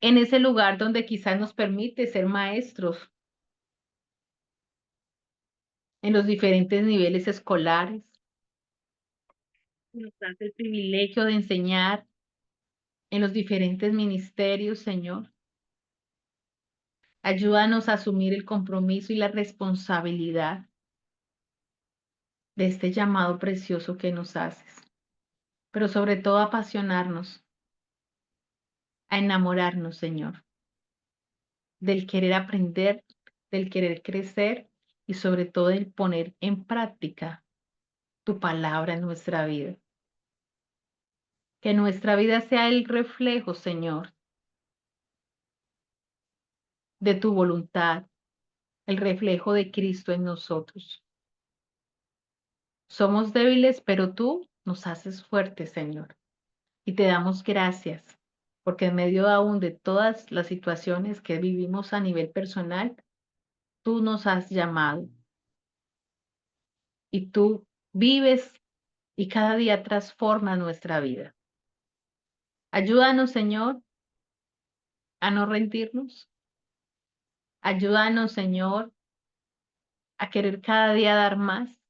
en ese lugar donde quizás nos permite ser maestros en los diferentes niveles escolares. Nos das el privilegio de enseñar en los diferentes ministerios, Señor. Ayúdanos a asumir el compromiso y la responsabilidad de este llamado precioso que nos haces, pero sobre todo a apasionarnos, a enamorarnos, Señor, del querer aprender, del querer crecer y sobre todo del poner en práctica tu palabra en nuestra vida. Que nuestra vida sea el reflejo, Señor, de tu voluntad, el reflejo de Cristo en nosotros. Somos débiles, pero tú nos haces fuertes, Señor. Y te damos gracias, porque en medio aún de todas las situaciones que vivimos a nivel personal, tú nos has llamado. Y tú vives y cada día transformas nuestra vida. Ayúdanos, Señor, a no rendirnos. Ayúdanos, Señor, a querer cada día dar más.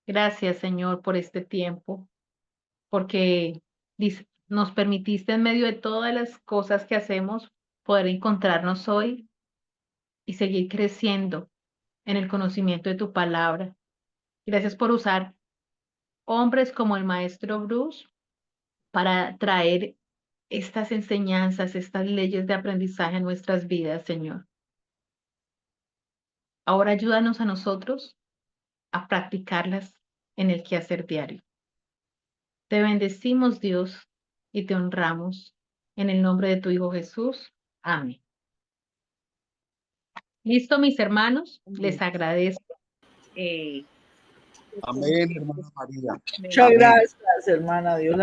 Gracias, Señor, por este tiempo, porque nos permitiste en medio de todas las cosas que hacemos poder encontrarnos hoy y seguir creciendo en el conocimiento de tu palabra. Gracias por usar hombres como el maestro Bruce para traer estas enseñanzas, estas leyes de aprendizaje a nuestras vidas, Señor. Ahora ayúdanos a nosotros a practicarlas en el quehacer diario. Te bendecimos, Dios, y te honramos en el nombre de tu Hijo Jesús. Amén. Listo, mis hermanos, les agradezco. Amén, hermana María. Muchas gracias, hermana. Dios la